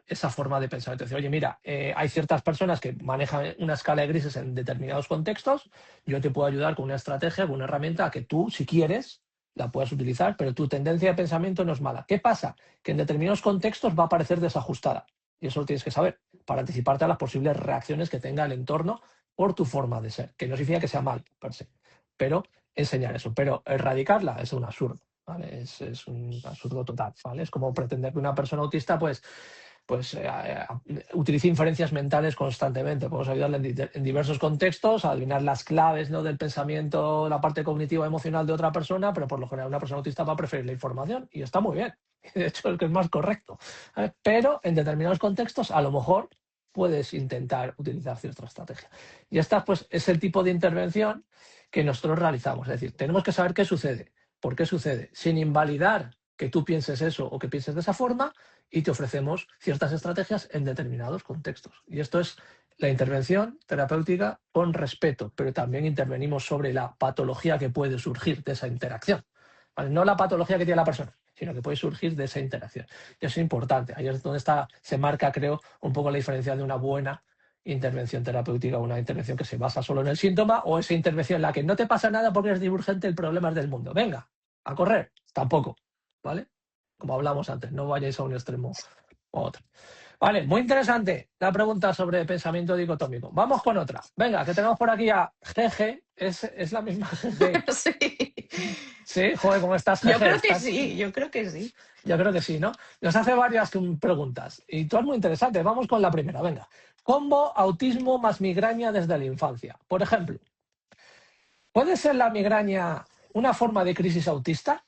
esa forma de pensamiento. Decir, oye, mira, hay ciertas personas que manejan una escala de grises en determinados contextos, yo te puedo ayudar con una estrategia, con una herramienta a que tú, si quieres, la puedes utilizar, pero tu tendencia de pensamiento no es mala. ¿Qué pasa? Que en determinados contextos va a parecer desajustada. Y eso lo tienes que saber para anticiparte a las posibles reacciones que tenga el entorno por tu forma de ser, que no significa que sea mal per se, pero enseñar eso. Pero erradicarla es un absurdo, ¿vale? Es un absurdo total, ¿vale? Es como pretender que una persona autista pues utilice inferencias mentales constantemente. Podemos ayudarle en diversos contextos a adivinar las claves, ¿no?, del pensamiento, la parte cognitiva emocional de otra persona, pero por lo general una persona autista va a preferir la información y está muy bien. De hecho, es que es más correcto. ¿Vale? Pero en determinados contextos a lo mejor puedes intentar utilizar cierta estrategia. Y esta pues es el tipo de intervención que nosotros realizamos. Es decir, tenemos que saber qué sucede, por qué sucede, sin invalidar que tú pienses eso o que pienses de esa forma, y te ofrecemos ciertas estrategias en determinados contextos. Y esto es la intervención terapéutica con respeto, pero también intervenimos sobre la patología que puede surgir de esa interacción. ¿Vale? No la patología que tiene la persona, sino que puede surgir de esa interacción. Y eso es importante. Ahí es donde se marca, creo, un poco la diferencia de una buena intervención terapéutica, una intervención que se basa solo en el síntoma, o esa intervención en la que no te pasa nada porque eres divergente, el problema es del mundo. Venga, a correr. Tampoco. ¿Vale? Como hablamos antes, no vayáis a un extremo u otro. Vale, muy interesante la pregunta sobre pensamiento dicotómico. Vamos con otra. Venga, que tenemos por aquí a GG. Es la misma GG. Sí. Sí, joder, ¿cómo estás, GG? Yo creo que sí, yo creo que sí. Yo creo que sí, ¿no? Nos hace varias preguntas y todas muy interesantes. Vamos con la primera, venga. Combo autismo más migraña desde la infancia. Por ejemplo, ¿puede ser la migraña una forma de crisis autista?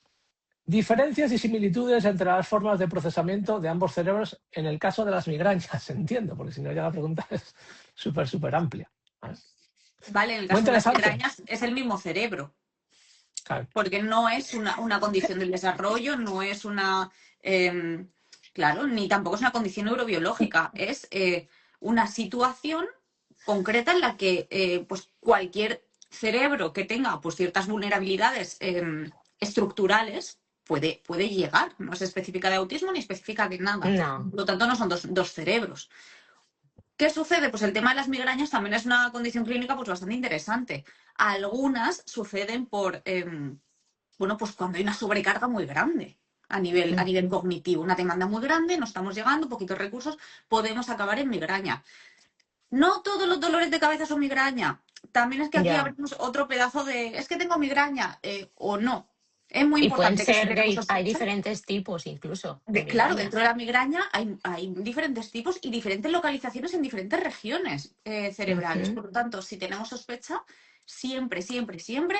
Diferencias y similitudes entre las formas de procesamiento de ambos cerebros en el caso de las migrañas. Entiendo, porque si no ya la pregunta es súper amplia. Vale, en el caso de las migrañas es el mismo cerebro. Claro. Porque no es una condición del desarrollo, no es una... claro, ni tampoco es una condición neurobiológica. Es una situación concreta en la que pues cualquier cerebro que tenga pues ciertas vulnerabilidades estructurales puede llegar. No es específica de autismo ni específica de nada. No. Por lo tanto, no son dos cerebros. ¿Qué sucede? Pues el tema de las migrañas también es una condición clínica pues bastante interesante. Algunas suceden por, bueno, pues cuando hay una sobrecarga muy grande a nivel cognitivo, una demanda muy grande, no estamos llegando, poquitos recursos, podemos acabar en migraña. No todos los dolores de cabeza son migraña. También es que aquí abrimos otro pedazo de, es que tengo migraña, o no. Es muy importante. Y pueden ser, hay diferentes tipos incluso. Claro, dentro de la migraña hay diferentes tipos y diferentes localizaciones en diferentes regiones cerebrales. Por lo tanto, si tenemos sospecha, siempre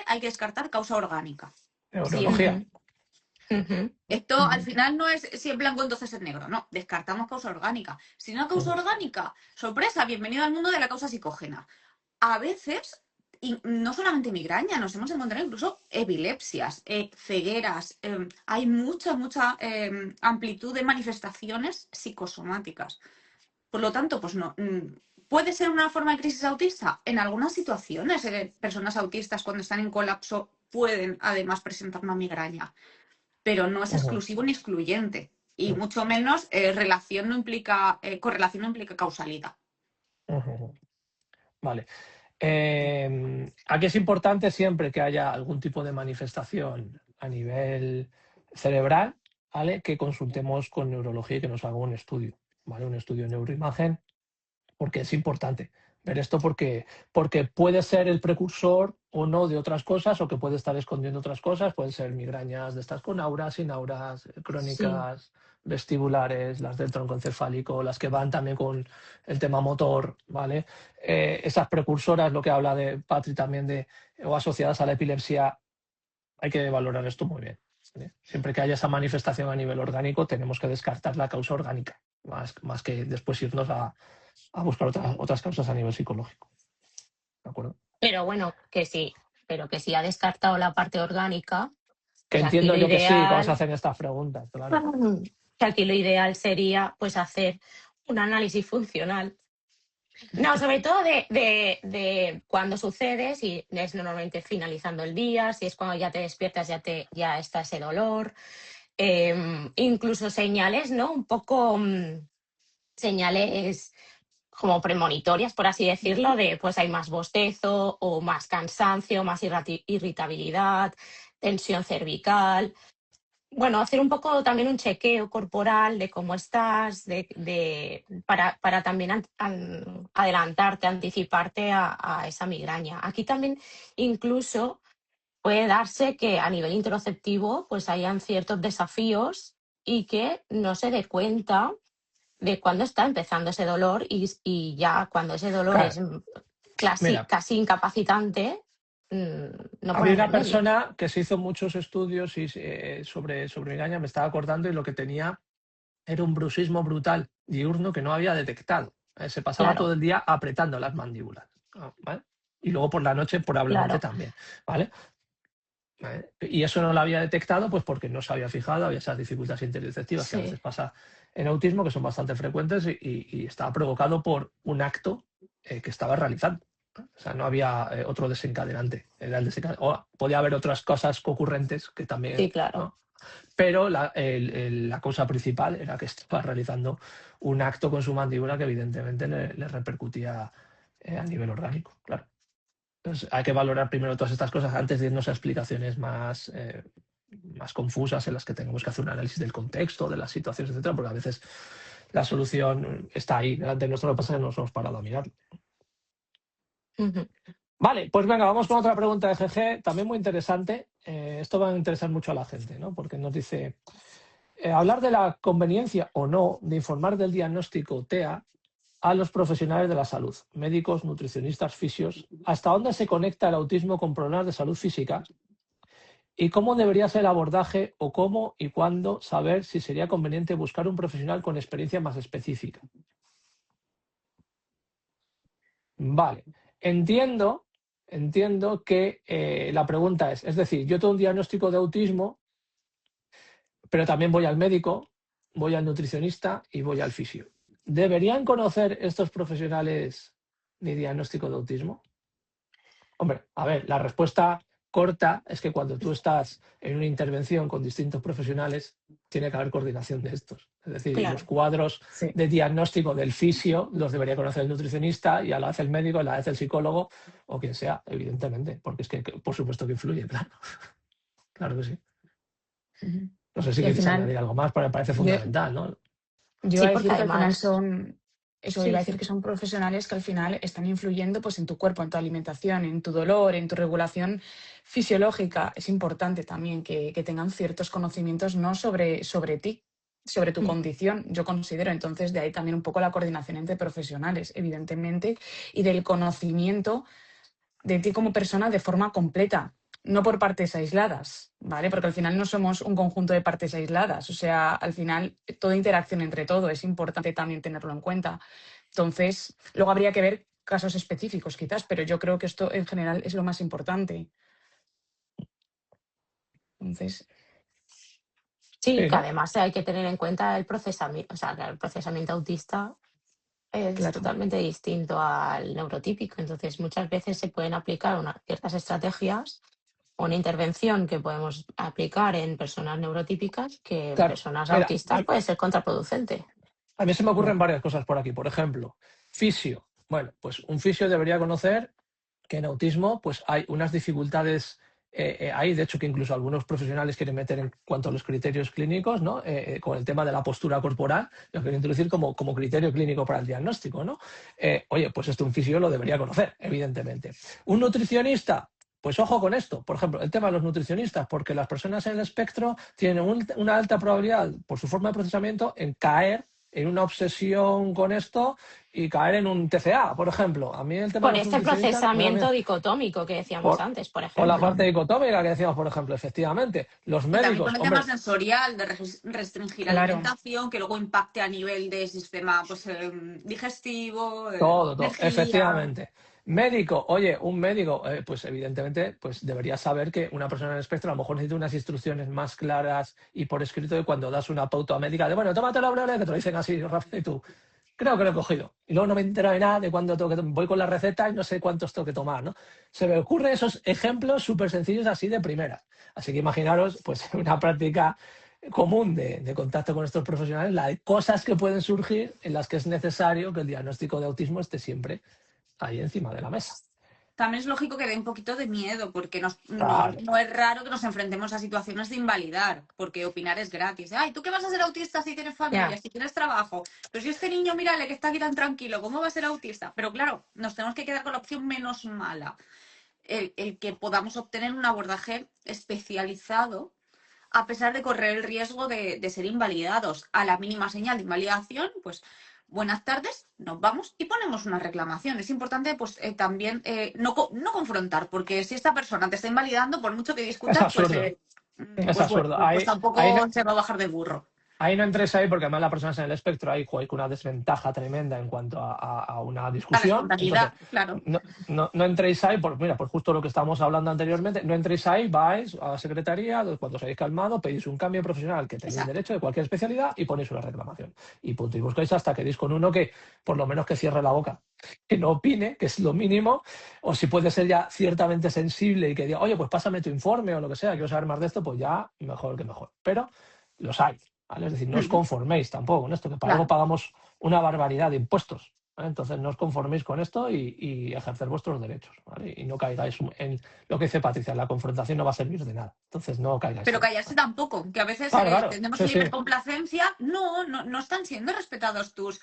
hay que descartar causa orgánica. Neurología. Esto al final no es si en blanco entonces es negro, no, descartamos causa orgánica. Si no causa orgánica, sorpresa, bienvenido al mundo de la causa psicógena. A veces, y no solamente migraña, nos hemos encontrado incluso epilepsias, cegueras, hay mucha amplitud de manifestaciones psicosomáticas. Por lo tanto, pues no, puede ser una forma de crisis autista. En algunas situaciones, personas autistas cuando están en colapso pueden además presentar una migraña. Pero no es exclusivo ni excluyente. Y mucho menos correlación no implica causalidad. Vale. Aquí es importante siempre que haya algún tipo de manifestación a nivel cerebral, ¿vale?, que consultemos con neurología y que nos haga un estudio, ¿vale? Un estudio de neuroimagen, porque es importante ver esto porque puede ser el precursor o no de otras cosas, o que puede estar escondiendo otras cosas. Pueden ser migrañas de estas con auras, sin auras, crónicas, vestibulares, las del tronco encefálico, las que van también con el tema motor, ¿vale? Esas precursoras, lo que habla de Patri también, o asociadas a la epilepsia, hay que valorar esto muy bien, ¿vale? Siempre que haya esa manifestación a nivel orgánico, tenemos que descartar la causa orgánica, más que después irnos a buscar otras causas a nivel psicológico. ¿De acuerdo? Pero bueno, que sí, pero que si ha descartado la parte orgánica. Que pues entiendo yo que sí, cuando se hacen estas preguntas, claro. Que aquí lo ideal sería pues hacer un análisis funcional. No, sobre todo de cuando sucede, si es normalmente finalizando el día, si es cuando ya te despiertas, ya está ese dolor. Incluso señales, ¿no? Un poco señales como premonitorias, por así decirlo, de pues hay más bostezo o más cansancio, más irritabilidad, tensión cervical. Bueno, hacer un poco también un chequeo corporal de cómo estás, para también adelantarte, anticiparte a esa migraña. Aquí también incluso puede darse que a nivel interoceptivo pues hayan ciertos desafíos y que no se dé cuenta de cuándo está empezando ese dolor y ya cuando ese dolor es Claro, mira, casi incapacitante, no había poner una remedio. persona que se hizo muchos estudios sobre migraña, me estaba acordando, y lo que tenía era un bruxismo brutal diurno que no había detectado. Se pasaba todo Claro, el día apretando las mandíbulas. ¿Vale? Y luego por la noche probablemente claro, también. ¿Vale? ¿Vale? Y eso no lo había detectado pues porque no se había fijado, había esas dificultades interoceptivas que a veces sí, pasa en autismo, que son bastante frecuentes, y estaba provocado por un acto que estaba realizando. O sea, no había otro desencadenante. Era el o podía haber otras cosas concurrentes que también, sí, claro. ¿no? Pero la causa principal era que estaba realizando un acto con su mandíbula que evidentemente le repercutía a nivel orgánico, claro. Entonces, hay que valorar primero todas estas cosas antes de irnos a explicaciones más confusas, en las que tengamos que hacer un análisis del contexto, de las situaciones, etcétera, porque a veces la solución está ahí delante de nosotros, lo que pasa es que no nos hemos parado a mirar. Ujú. Vale, pues venga, vamos con otra pregunta de GG, también muy interesante. Esto va a interesar mucho a la gente, ¿no? Porque nos dice, hablar de la conveniencia o no de informar del diagnóstico TEA a los profesionales de la salud, médicos, nutricionistas, fisios, hasta dónde se conecta el autismo con problemas de salud física y cómo debería ser el abordaje o cómo y cuándo saber si sería conveniente buscar un profesional con experiencia más específica. Vale, entiendo que la pregunta es decir, yo tengo un diagnóstico de autismo, pero también voy al médico, voy al nutricionista y voy al fisio. ¿Deberían conocer estos profesionales mi diagnóstico de autismo? Hombre, a ver, la respuesta corta es que cuando tú estás en una intervención con distintos profesionales, tiene que haber coordinación de estos. Es decir, y los Claro, cuadros Sí. de diagnóstico del fisio los debería conocer el nutricionista y a la vez el médico, a la vez el psicólogo o quien sea, evidentemente, porque es que por supuesto que influye, claro. Claro que sí. Ujú. No sé si Y al queréis final, añadir algo más, pero me parece yo, fundamental, ¿no? yo iba sí, a porque decir que al final además, son, eso sí, iba a decir sí, que son profesionales que al final están influyendo pues en tu cuerpo, en tu alimentación, en tu dolor, en tu regulación fisiológica. Es importante también que tengan ciertos conocimientos no sobre ti, sobre tu condición, yo considero. Entonces, de ahí también un poco la coordinación entre profesionales, evidentemente, y del conocimiento de ti como persona de forma completa, no por partes aisladas, ¿vale? Porque al final no somos un conjunto de partes aisladas, o sea, al final toda interacción entre todo es importante también tenerlo en cuenta. Entonces, luego habría que ver casos específicos quizás, pero yo creo que esto en general es lo más importante. Entonces, sí, Sí, que ¿no? además hay que tener en cuenta el procesamiento, o sea, que el procesamiento autista es claro. totalmente distinto al neurotípico. Entonces, muchas veces se pueden aplicar ciertas estrategias, una intervención que podemos aplicar en personas neurotípicas que en Claro. personas Mira, autistas puede ser contraproducente. a mí se me ocurren Claro. varias cosas por aquí. Por ejemplo, fisio. Bueno, pues un fisio debería conocer que en autismo pues hay unas dificultades ahí, de hecho que incluso algunos profesionales quieren meter en cuanto a los criterios clínicos, ¿no? Con el tema de la postura corporal, lo quieren introducir como criterio clínico para el diagnóstico, ¿no? Oye, pues esto un fisio lo debería conocer, evidentemente. Un nutricionista, pues ojo con esto, por ejemplo, el tema de los nutricionistas, porque las personas en el espectro tienen una alta probabilidad, por su forma de procesamiento, en caer en una obsesión con esto y caer en un TCA, por ejemplo. A mí el tema de Por los este nutricionistas me da procesamiento miedo. dicotómico que decíamos Por, antes, por por la ejemplo. parte dicotómica que decíamos, por ejemplo, efectivamente. Los Y también con médicos, el tema hombre, sensorial, de restringir Claro. alimentación, que luego impacte a nivel de sistema pues, digestivo, todo, energía. efectivamente. Médico, oye, un médico, pues evidentemente pues debería saber que una persona en el espectro a lo mejor necesita unas instrucciones más claras y por escrito de cuando das una pauta médica de, bueno, tómate la Aurelia, que te lo dicen así rápido y tú, creo que lo he cogido. Y luego no me entero de nada de cuándo tengo que voy con la receta y no sé cuántos tengo que tomar, ¿no? Se me ocurren esos ejemplos súper sencillos así de primera. Así que imaginaros, pues, una práctica común de contacto con estos profesionales, la de cosas que pueden surgir en las que es necesario que el diagnóstico de autismo esté siempre ahí encima de la mesa. También es lógico que dé un poquito de miedo, porque Claro. no es raro que nos enfrentemos a situaciones de invalidar, porque opinar es gratis. Ay, ¿tú qué vas a ser autista si tienes familia, Ya. si tienes trabajo? Pero si este niño, mírale, que está aquí tan tranquilo, ¿cómo va a ser autista? Pero claro, nos tenemos que quedar con la opción menos mala, el que podamos obtener un abordaje especializado, a pesar de correr el riesgo de ser invalidados. A la mínima señal de invalidación, pues buenas tardes, nos vamos y ponemos una reclamación. Es importante pues también no confrontar, porque si esta persona te está invalidando, por mucho que Es discutas, pues, absurdo. Es pues bueno, absurdo. pues tampoco se va a bajar del burro. Ahí no entréis ahí porque además la persona en el espectro ahí juega con una desventaja tremenda en cuanto a una discusión. A la espontaneidad, Entonces, claro. no entréis ahí, mira, pues justo lo que estábamos hablando anteriormente, no entréis ahí, vais a la secretaría, cuando os hayáis calmado, pedís un cambio profesional que tenéis Exacto. derecho de cualquier especialidad y ponéis una reclamación. Y punto. Y buscáis hasta que deis con uno que, por lo menos, que cierre la boca, que no opine, que es lo mínimo, o si puede ser ya ciertamente sensible y que diga, oye, pues pásame tu informe o lo que sea, quiero saber más de esto, pues ya mejor que mejor. Pero los hay. ¿Vale? Es decir, no os conforméis tampoco con esto, que para algo pagamos una barbaridad de impuestos. ¿Vale? Entonces no os conforméis con esto y ejercer vuestros derechos. ¿Vale? Y no caigáis en lo que dice Patricia, la confrontación no va a servir de nada. Entonces no caigáis. Pero callarse tampoco, que a veces claro, tenemos sí, sí. hipercomplacencia. No están siendo respetados tus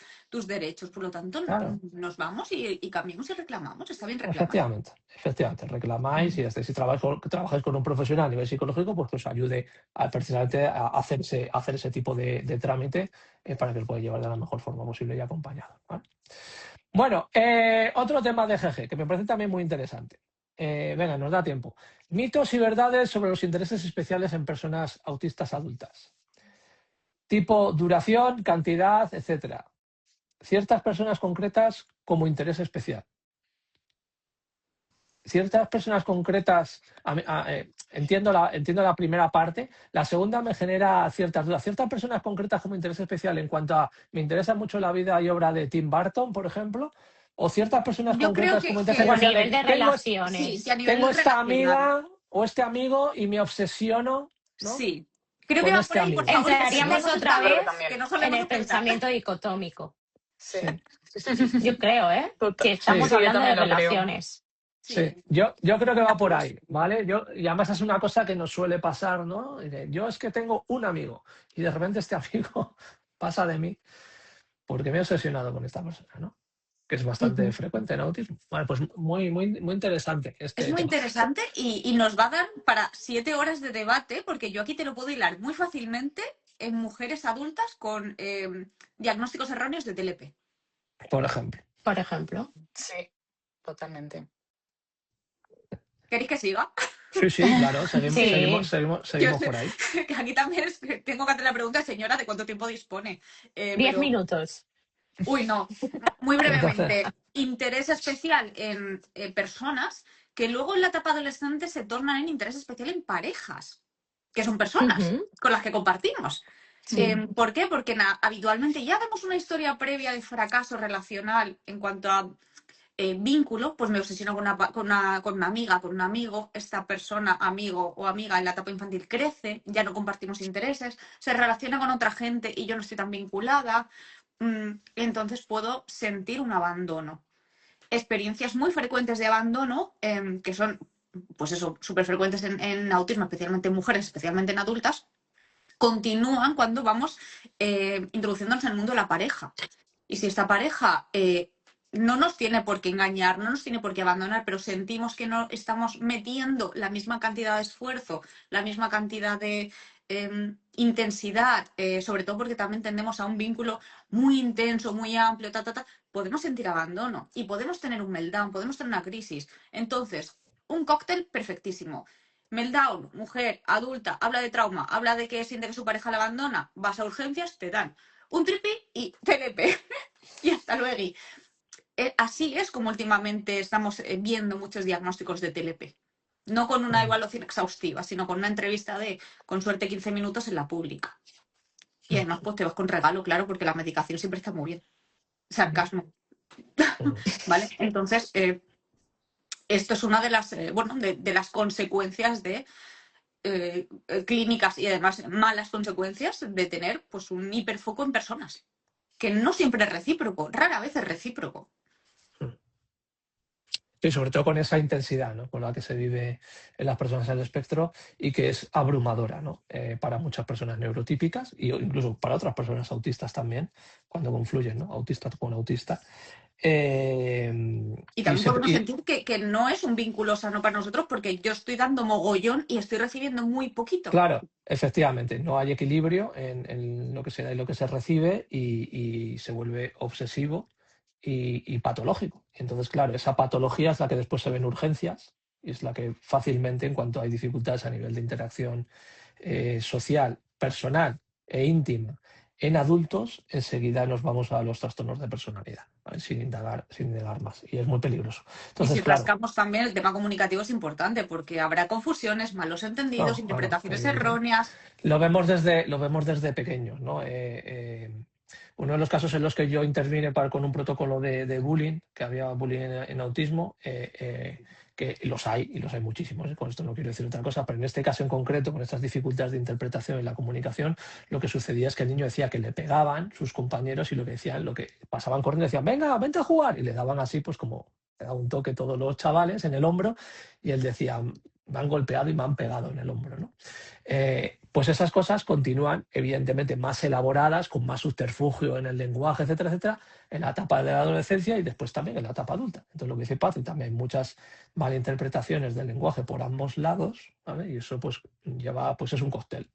derechos. Por lo tanto, Claro. nos vamos y cambiamos y reclamamos. Está bien reclamar. Efectivamente. Reclamáis y si trabajáis con un profesional a nivel psicológico, pues que os ayude precisamente a hacer ese tipo de trámite para que os pueda llevar de la mejor forma posible y acompañado. ¿Vale? Bueno, otro tema de GG que me parece también muy interesante. Venga, nos da tiempo. Mitos y verdades sobre los intereses especiales en personas autistas adultas. Tipo duración, cantidad, etcétera. Ciertas personas concretas como interés especial. Ciertas personas concretas, entiendo la primera parte, la segunda me genera ciertas dudas. Ciertas personas concretas como interés especial en cuanto a, me interesa mucho la vida y obra de Tim Burton, por ejemplo, o ciertas personas concretas como interés o a especial. nivel de relaciones. Tengo esta amiga o este amigo y me obsesiono, ¿no? Sí. Creo con que va este por ahí, amigo. por favor. Entraríamos otra vez en el pensamiento pensamiento dicotómico. Sí. Yo creo, Total. que estamos Sí, yo hablando de también lo creo. relaciones. Sí, yo creo que va por ahí, ¿vale? Y además es una cosa que nos suele pasar, ¿no? Yo es que tengo un amigo y de repente este amigo pasa de mí porque me he obsesionado con esta persona, ¿no? Que es bastante frecuente en autismo. Vale, pues muy interesante este Es muy tema. interesante y nos va a dar para 7 horas de debate, porque yo aquí te lo puedo hilar muy fácilmente en mujeres adultas con diagnósticos erróneos de TLP. Por ejemplo. Por ejemplo. Sí, totalmente. ¿Queréis que siga? Sí, claro, seguimos por ahí. Que aquí también tengo que hacer la pregunta, señora, ¿de cuánto tiempo dispone? 10 minutos. Uy, no. Muy brevemente. Interés especial en personas que luego en la etapa adolescente se tornan en interés especial en parejas, que son personas con las que compartimos. Sí. ¿Por qué? Porque habitualmente ya vemos una historia previa de fracaso relacional en cuanto a vínculo, pues me obsesiono con una amiga, con un amigo. Esta persona, amigo o amiga en la etapa infantil crece, ya no compartimos intereses, se relaciona con otra gente y yo no estoy tan vinculada. Entonces puedo sentir un abandono. Experiencias muy frecuentes de abandono, que son, pues eso, súper frecuentes en autismo, especialmente en mujeres, especialmente en adultas, continúan cuando vamos introduciéndonos en el mundo de la pareja. Y si esta pareja no nos tiene por qué engañar, no nos tiene por qué abandonar, pero sentimos que no estamos metiendo la misma cantidad de esfuerzo, la misma cantidad de intensidad, sobre todo porque también tendemos a un vínculo muy intenso, muy amplio, podemos sentir abandono y podemos tener un meltdown, podemos tener una crisis. Entonces, un cóctel perfectísimo. Meltdown, mujer, adulta, habla de trauma, habla de que siente que su pareja la abandona, vas a urgencias, te dan un tripi y TLP. Y hasta luego. Así es como últimamente estamos viendo muchos diagnósticos de TLP. No con una evaluación exhaustiva, sino con una entrevista de, con suerte, 15 minutos en la pública. Y además, pues te vas con regalo, claro, porque la medicación siempre está muy bien. Sarcasmo. ¿Vale? Entonces, esto es una de las, de las consecuencias de clínicas y además malas consecuencias de tener pues un hiperfoco en personas, que no siempre es recíproco, rara vez es recíproco. Sí, sobre todo con esa intensidad, ¿no? Con la que se vive en las personas del espectro y que es abrumadora, ¿no? Para muchas personas neurotípicas y incluso para otras personas autistas también, cuando confluyen, ¿no? Autista con autista. Y también podemos sentir que no es un vínculo sano para nosotros porque yo estoy dando mogollón y estoy recibiendo muy poquito. Claro, efectivamente, no hay equilibrio en lo que se da y lo que se recibe y se vuelve obsesivo y patológico. Entonces, claro, esa patología es la que después se ve en urgencias y es la que fácilmente, en cuanto hay dificultades a nivel de interacción social, personal e íntima en adultos, enseguida nos vamos a los trastornos de personalidad, ¿vale? Sin indagar más. Y es muy peligroso. Entonces, y si rascamos también, el tema comunicativo es importante porque habrá confusiones, malos entendidos, interpretaciones erróneas. Lo vemos desde pequeños, ¿no? Uno de los casos en los que yo intervine con un protocolo de bullying, que había bullying en autismo, que los hay, y los hay muchísimos, con esto no quiero decir otra cosa, pero en este caso en concreto, con estas dificultades de interpretación en la comunicación, lo que sucedía es que el niño decía que le pegaban sus compañeros y lo que pasaban corriendo decían, venga, vente a jugar, y le daban así, pues como le daban un toque todos los chavales en el hombro, y él decía, me han golpeado y me han pegado en el hombro, ¿no? Pues esas cosas continúan, evidentemente, más elaboradas, con más subterfugio en el lenguaje, etcétera, etcétera, en la etapa de la adolescencia y después también en la etapa adulta. Entonces, lo que dice Patri, también hay muchas malinterpretaciones del lenguaje por ambos lados, ¿vale? Y eso pues lleva, pues es un cóctel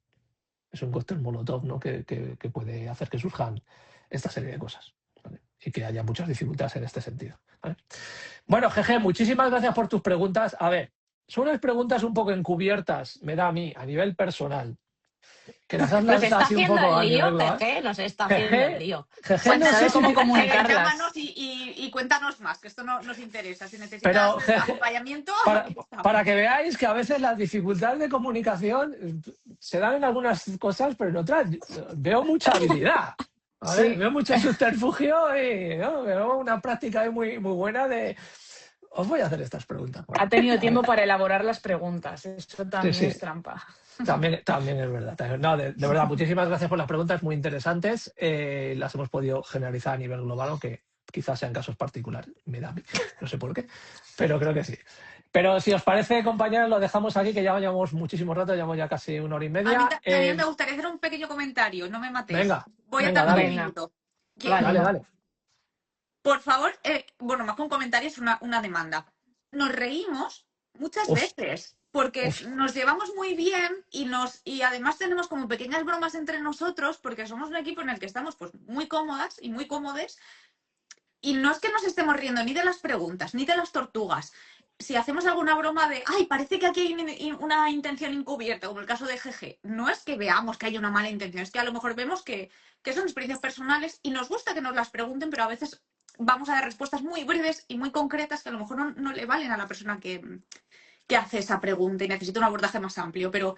molotov, ¿no? que puede hacer que surjan esta serie de cosas, ¿vale? Y que haya muchas dificultades en este sentido, ¿vale? Bueno, Jeje, muchísimas gracias por tus preguntas. A ver, son unas preguntas un poco encubiertas, me da a mí, a nivel personal. Que nos está haciendo el lío, Jeje, nos está haciendo el lío. Jeje, no sé cómo comunicarlas. Llámanos y cuéntanos más, que esto nos interesa. Si necesitas acompañamiento... Para que veáis que a veces las dificultades de comunicación se dan en algunas cosas, pero en otras veo mucha habilidad. ¿Vale? Sí. Veo mucho subterfugio y ¿no? Veo una práctica muy, muy buena de... Os voy a hacer estas preguntas. Ha tenido tiempo para elaborar las preguntas. Eso también es trampa. También es verdad. No, de verdad, muchísimas gracias por las preguntas, muy interesantes. Las hemos podido generalizar a nivel global, aunque quizás sean casos particulares. Me da a mí, no sé por qué, pero creo que sí. Pero si os parece, compañeros, lo dejamos aquí, que ya llevamos muchísimo rato, llevamos ya casi 1 hora y media. A mí también me gustaría hacer un pequeño comentario, no me matéis. Venga, voy a tardar un minuto. Dale. Por favor, bueno, más que un comentario, es una demanda. Nos reímos muchas veces porque nos llevamos muy bien y además tenemos como pequeñas bromas entre nosotros porque somos un equipo en el que estamos pues muy cómodas y muy cómodes y no es que nos estemos riendo ni de las preguntas ni de las tortugas. Si hacemos alguna broma de, ay, parece que aquí hay una intención encubierta, como el caso de GG, no es que veamos que hay una mala intención, es que a lo mejor vemos que son experiencias personales y nos gusta que nos las pregunten, pero a veces vamos a dar respuestas muy breves y muy concretas que a lo mejor no le valen a la persona que hace esa pregunta y necesita un abordaje más amplio, pero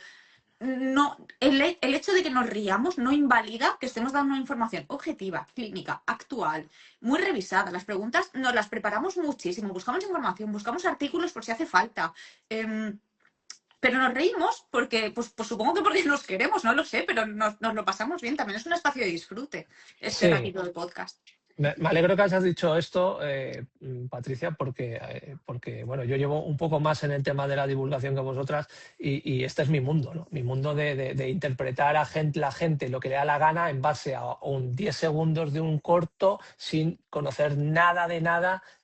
no, el hecho de que nos riamos no invalida que estemos dando una información objetiva, clínica, actual, muy revisada. Las preguntas nos las preparamos muchísimo, buscamos información, buscamos artículos por si hace falta. Pero nos reímos porque, pues supongo que porque nos queremos, no lo sé, pero nos lo pasamos bien. También es un espacio de disfrute este ratito del podcast. Me alegro que hayas dicho esto, Patricia, porque bueno, yo llevo un poco más en el tema de la divulgación que vosotras y este es mi mundo, ¿no? Mi mundo de interpretar a la gente lo que le da la gana en base a 10 segundos de un corto sin conocer nada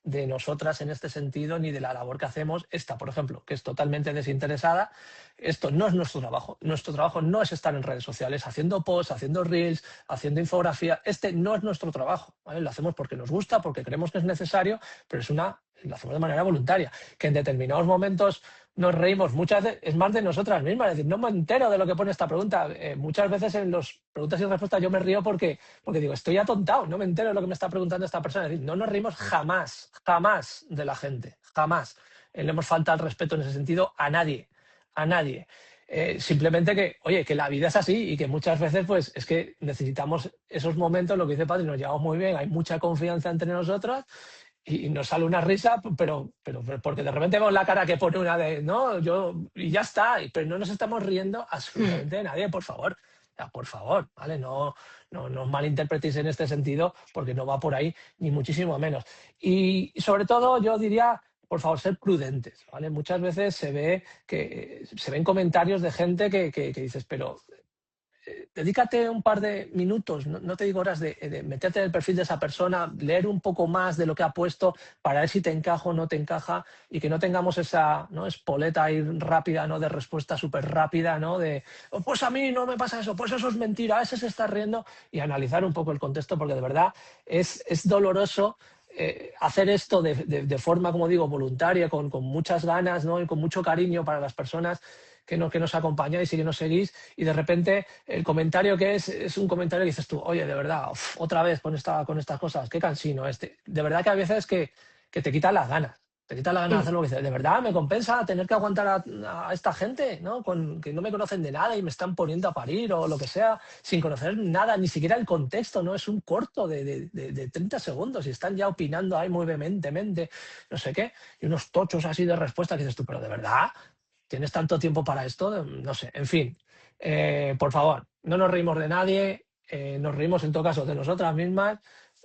de nosotras en este sentido ni de la labor que hacemos. Esta, por ejemplo, que es totalmente desinteresada. Esto no es nuestro trabajo. Nuestro trabajo no es estar en redes sociales haciendo posts, haciendo reels, haciendo infografía. Este no es nuestro trabajo, ¿vale? Lo hacemos porque nos gusta, porque creemos que es necesario, pero lo hacemos de manera voluntaria. Que en determinados momentos nos reímos, muchas veces es más de nosotras mismas. Es decir, no me entero de lo que pone esta pregunta. Muchas veces en las preguntas y respuestas yo me río porque digo, estoy atontado, no me entero de lo que me está preguntando esta persona. Es decir, no nos reímos jamás de la gente, jamás. Le hemos faltado al respeto en ese sentido a nadie. Simplemente que la vida es así y que muchas veces pues es que necesitamos esos momentos, lo que dice Patri, nos llevamos muy bien, hay mucha confianza entre nosotros y nos sale una risa, pero porque de repente vemos la cara que pone una de, no, y ya está, pero no nos estamos riendo absolutamente de nadie, por favor. Ya, por favor, ¿vale? No os malinterpretéis en este sentido, porque no va por ahí, ni muchísimo menos. Y sobre todo, yo diría, por favor, ser prudentes, ¿vale? Muchas veces se ven comentarios de gente que dices, pero dedícate un par de minutos, no te digo horas, de meterte en el perfil de esa persona, leer un poco más de lo que ha puesto para ver si te encaja o no te encaja, y que no tengamos esa, ¿no?, espoleta ahí rápida, ¿no?, de respuesta súper rápida, ¿no?, de pues a mí no me pasa eso, pues eso es mentira, ese se está riendo, y analizar un poco el contexto, porque de verdad es doloroso hacer esto de forma, como digo, voluntaria, con muchas ganas, ¿no?, y con mucho cariño para las personas que nos acompañáis y que nos seguís, y de repente el comentario que es un comentario que dices tú, oye, de verdad, otra vez con estas cosas, qué cansino. De verdad que a veces que te quitan las ganas. Te quitan las ganas de hacer lo que dices. De verdad, me compensa tener que aguantar a esta gente, ¿no?, que no me conocen de nada y me están poniendo a parir o lo que sea, sin conocer nada, ni siquiera el contexto, ¿no? Es un corto de 30 segundos y están ya opinando ahí muy vehementemente, no sé qué, y unos tochos así de respuesta que dices tú, pero de verdad, ¿tienes tanto tiempo para esto? No sé, en fin. Por favor, no nos reímos de nadie, nos reímos en todo caso de nosotras mismas,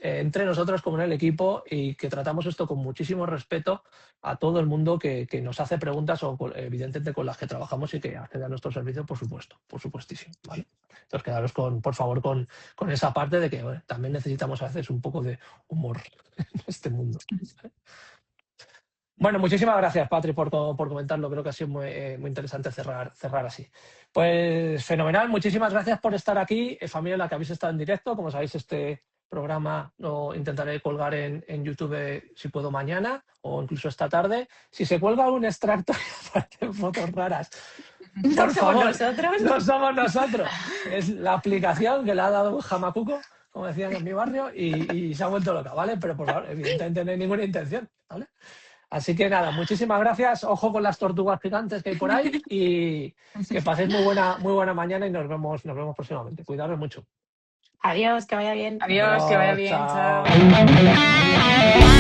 entre nosotros como en el equipo, y que tratamos esto con muchísimo respeto a todo el mundo que nos hace preguntas o evidentemente con las que trabajamos y que accede a nuestro servicio, por supuesto, por supuestísimo, ¿vale? Entonces quedaros por favor con esa parte de que también necesitamos a veces un poco de humor en este mundo, ¿vale? Bueno, muchísimas gracias, Patri, por comentarlo. Creo que ha sido muy interesante cerrar así. Pues fenomenal, muchísimas gracias por estar aquí, familia, la que habéis estado en directo. Como sabéis, este programa lo intentaré colgar en YouTube, si puedo, mañana o incluso esta tarde. Si se cuelga un extracto y aparecen fotos raras, No por somos favor, nosotros. no somos nosotros. Es la aplicación que le ha dado Jamacuco, como decían en mi barrio, y se ha vuelto loca, ¿vale? Pero por favor, evidentemente no hay ninguna intención, ¿vale? Así que nada, muchísimas gracias. Ojo con las tortugas gigantes que hay por ahí, y que paséis muy buena mañana, y nos vemos próximamente. Cuidaros mucho. Adiós, que vaya bien. Adiós, que vaya bien, Chao. chao.